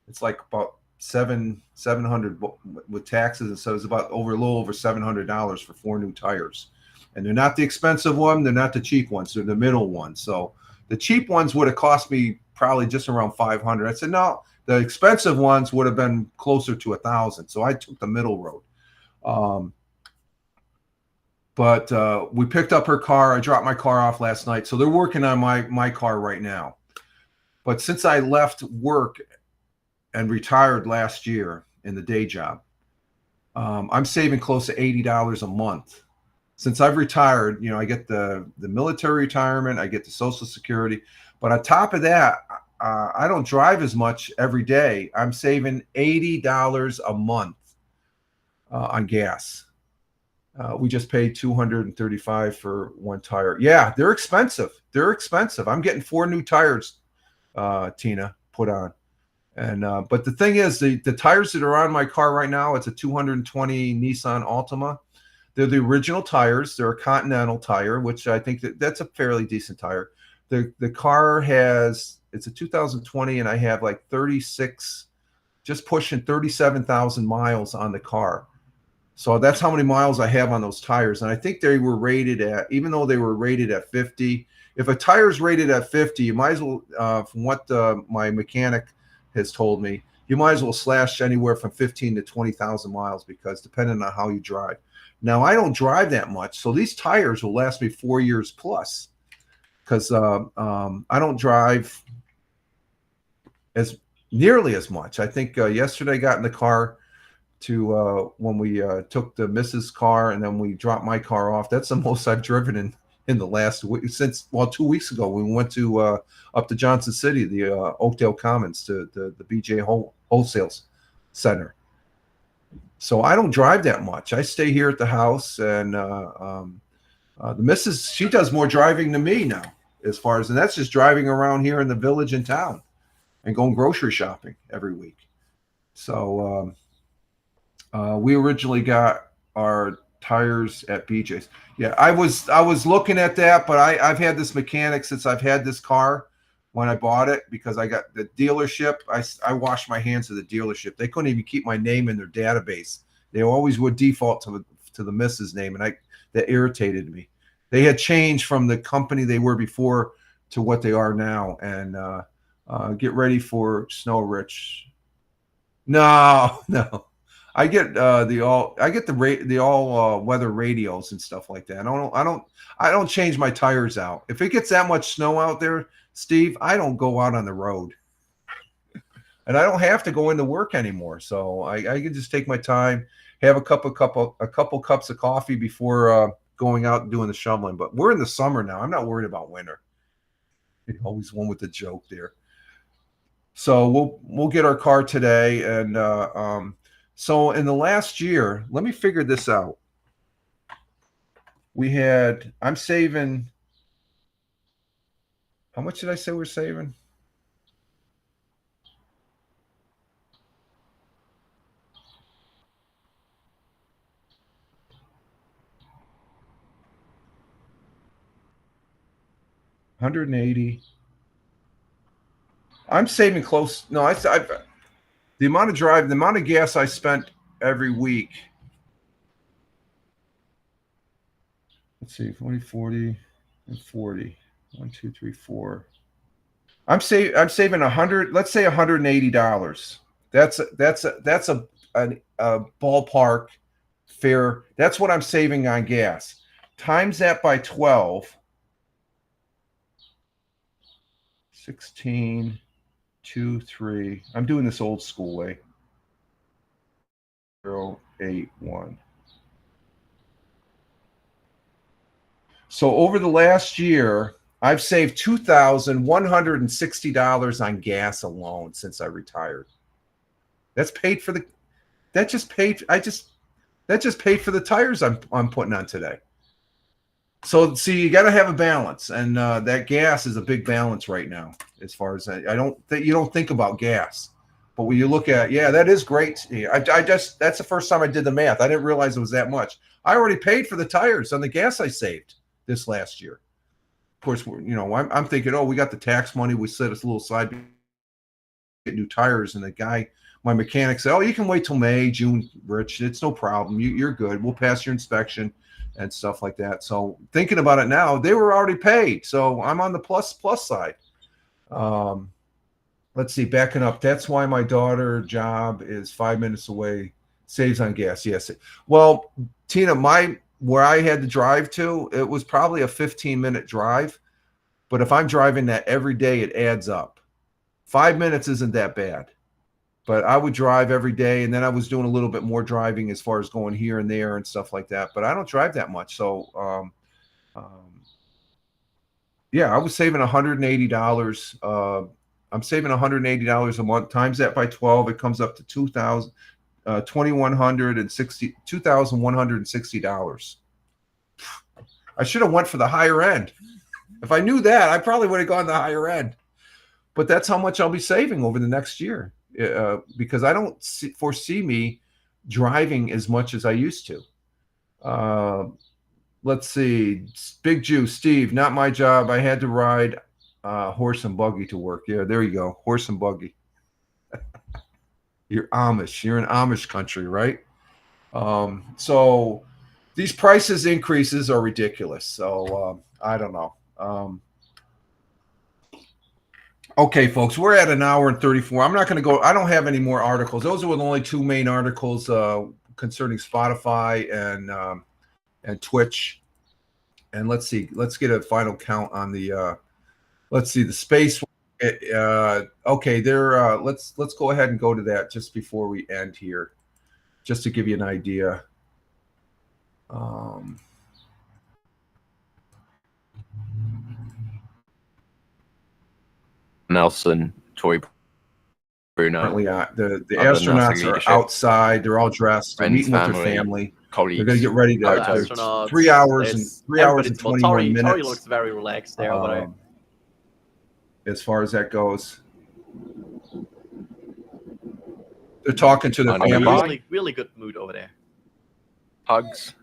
It's like about $700 with taxes, and so it's about a little over $700 for 4 new tires. And they're not the expensive one, they're not the cheap ones, they're the middle ones. So the cheap ones would have cost me probably just around $500. I said no, the expensive ones would have been closer to $1,000. So I took the middle road. But we picked up her car. I dropped my car off last night. So they're working on my car right now. But since I left work and retired last year in the day job, I'm saving close to $80 a month. Since I've retired, I get the military retirement, I get the Social Security. But on top of that, I don't drive as much every day. I'm saving $80 a month on gas. We just paid $235 for one tire. Yeah, they're expensive. I'm getting 4 new tires, Tina, put on. And but the thing is, the tires that are on my car right now, it's a 220 Nissan Altima. They're the original tires. They're a Continental tire, which I think that's a fairly decent tire. The car it's a 2020, and I have like 36, just pushing 37,000 miles on the car. So that's how many miles I have on those tires. And I think they were rated at, even though they were rated at 50, if a tire's rated at 50, you might as well, from what my mechanic has told me, you might as well slash anywhere from 15 to 20,000 miles, because depending on how you drive. Now, I don't drive that much, so these tires will last me 4 years plus, because I don't drive as nearly as much. I think yesterday I got in the car to when we took the Mrs. car, and then we dropped my car off. That's the most I've driven in the last week, since 2 weeks ago we went to up to Johnson City, the Oakdale Commons, to the BJ Wholesale Center. So I don't drive that much. I stay here at the house, and the Mrs., she does more driving than me now, as far as, and that's just driving around here in the village and town and going grocery shopping every week. So we originally got our tires at BJ's. Yeah, I was looking at that, but I've had this mechanic since I've had this car when I bought it, because I got the dealership. I washed my hands of the dealership. They couldn't even keep my name in their database. They always would default to the Mrs. name, and that irritated me. they had changed from the company they were before to what they are now. And get ready for snow, Rich. No. I get the all weather radios and stuff like that. I don't change my tires out. If it gets that much snow out there, Steve, I don't go out on the road. And I don't have to go into work anymore. So I can just take my time, have a couple cups of coffee before going out and doing the shoveling. But we're in the summer now. I'm not worried about winter. Always one with the joke there. So we'll get our car today. And so in the last year, let me figure this out. I'm saving. How much did I say we're saving? $180. I'm saving close. No, the amount of gas I spent every week. Let's see, 40, 40, and 40. 1, 2, 3, 4. I'm saving 100. Let's say $180. That's a ballpark fare. That's what I'm saving on gas. Times that by 12. 16, 2, 3. I'm doing this old school way. 0, 8, 1. So over the last year, I've saved $2,160 on gas alone since I retired. That just paid for the tires I'm putting on today. So see, you got to have a balance, and that gas is a big balance right now. As far as you don't think about gas, but when you look at, that is great. That's the first time I did the math. I didn't realize it was that much. I already paid for the tires on the gas I saved this last year. Of course, I'm thinking, we got the tax money. We set us a little side, get new tires, and my mechanic said, you can wait till May, June, Rich. It's no problem. You're good. We'll pass your inspection and stuff like that. So thinking about it now, they were already paid. So I'm on the plus side. Let's see, backing up. That's why my daughter job is 5 minutes away, saves on gas. Yes. Well, Tina, where I had to drive to, it was probably a 15-minute drive. But if I'm driving that every day, it adds up. 5 minutes isn't that bad. But I would drive every day, and then I was doing a little bit more driving as far as going here and there and stuff like that. But I don't drive that much. So, I was saving $180. I'm saving $180 a month. Times that by 12, it comes up to $2,160. I should have went for the higher end. If I knew that, I probably would have gone the higher end. But that's how much I'll be saving over the next year. Because I don't foresee me driving as much as I used to. Let's see. Big Jew, Steve, not my job. I had to ride horse and buggy to work. Yeah, there you go. Horse and buggy. You're Amish. You're in Amish country, right? So these prices increases are ridiculous. So I don't know. Okay, folks, we're at 1 hour and 34. I'm not going to go. I don't have any more articles. Those were the only two main articles concerning Spotify and Twitch. And let's see. Let's get a final count on the. Let's see the space. Okay, there. Let's go ahead and go to that just before we end here, just to give you an idea. Nelson, Toy Bruno. Currently, the astronauts are outside. They're all dressed. They're meeting with their family. Colleagues. They're going to get ready to 3 hours and 21 minutes. Tori looks very relaxed there. As far as that goes, they're talking to the family. Really good mood over there. Hugs.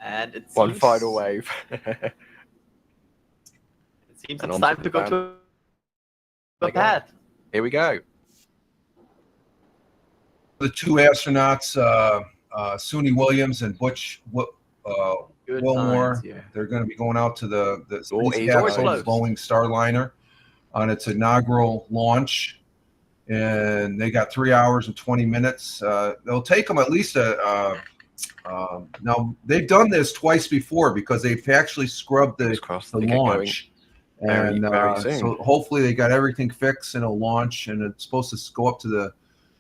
And it's one final wave. Seems it's time to go to the pad. Here we go. The two astronauts Suni Williams and Butch Good Wilmore. times, yeah. They're going to be going out to the All Space age Capsule close. Boeing Starliner on its inaugural launch. And they got 3 hours and 20 minutes. It'll take them at least now they've done this twice before because they've actually scrubbed the launch. Very, very soon. So hopefully they got everything fixed and it'll launch, and it's supposed to go up to the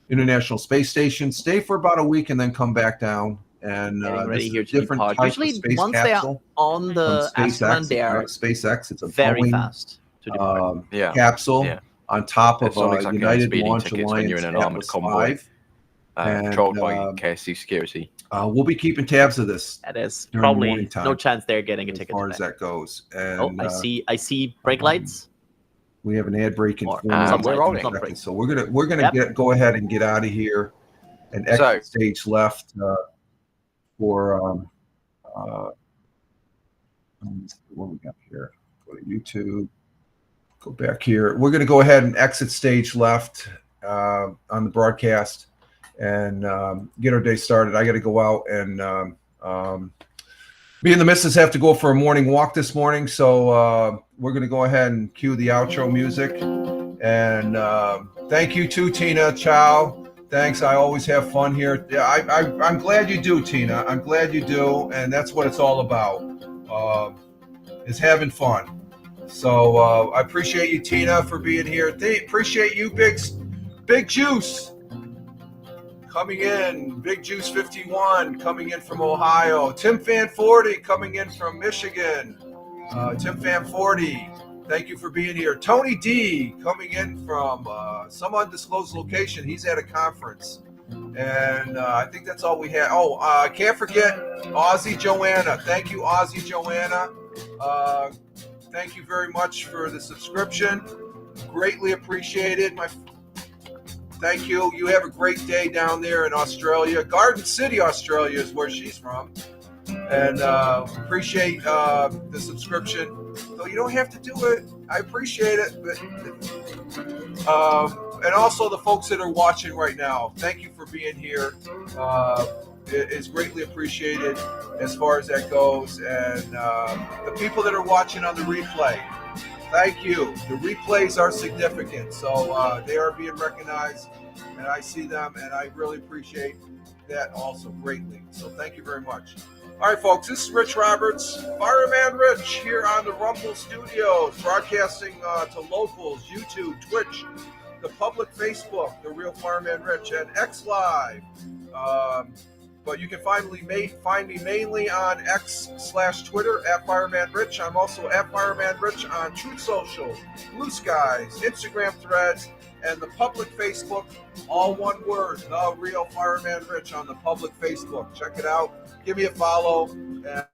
International Space Station, stay for about a week, and then come back down. And ready here to different type Usually, of space once capsule they are on the Astronaut, they are SpaceX. It's a very Boeing, fast to depart. capsule on top of It's not exactly United speeding Launch tickets when you're Alliance in an armored Atlas convoy. 5. Controlled by KSC security. We'll be keeping tabs of this. That is during probably morning time, no chance they're getting a ticket. as far as that goes. And, oh, I see brake lights. We have an ad break in 4 we're rolling. seconds, so we're gonna go ahead and get out of here and exit stage left for what we got here. Go to YouTube. Go back here. We're gonna go ahead and exit stage left on the broadcast and get our day started. I got to go out and me and the missus have to go for a morning walk this morning, so we're going to go ahead and cue the outro music. And thank you too, Tina. Ciao. Thanks. I always have fun here. Yeah, I'm glad you do, Tina. I'm glad you do, and that's what it's all about, is having fun. So I appreciate you, Tina, for being here. Appreciate you, Big Juice. Coming in, Big Juice 51 coming in from Ohio. Tim Fan 40 coming in from Michigan. Tim Fan 40, thank you for being here. Tony D coming in from some undisclosed location. He's at a conference. And I think that's all we had. Oh, I can't forget Aussie Joanna. Thank you, Aussie Joanna. Thank you very much for the subscription. Greatly appreciated. Thank you. You have a great day down there in Australia. Garden City, Australia is where she's from. And appreciate the subscription. Though you don't have to do it. I appreciate it. But, and also the folks that are watching right now. Thank you for being here. It is greatly appreciated as far as that goes. And the people that are watching on the replay. Thank you. The replays are significant, so they are being recognized, and I see them, and I really appreciate that also greatly. So thank you very much. All right, folks, this is Rich Roberts, Fireman Rich, here on the Rumble Studios, broadcasting to locals, YouTube, Twitch, the public Facebook, The Real Fireman Rich, and X Live. But you can find me mainly on X/Twitter at Fireman Rich. I'm also at Fireman Rich on Truth Social, Blue Skies, Instagram Threads, and the public Facebook, all one word, The Real Fireman Rich on the public Facebook. Check it out. Give me a follow. And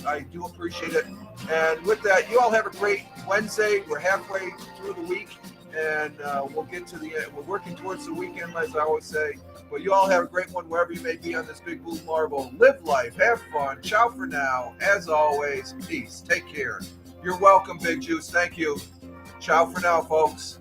I do appreciate it. And with that, you all have a great Wednesday. We're halfway through the week. And we'll get to the end. We're working towards the weekend, as I always say. But you all have a great one wherever you may be on this big blue marble. Live life, have fun. Ciao for now. As always, peace. Take care. You're welcome, Big Juice. Thank you. Ciao for now, folks.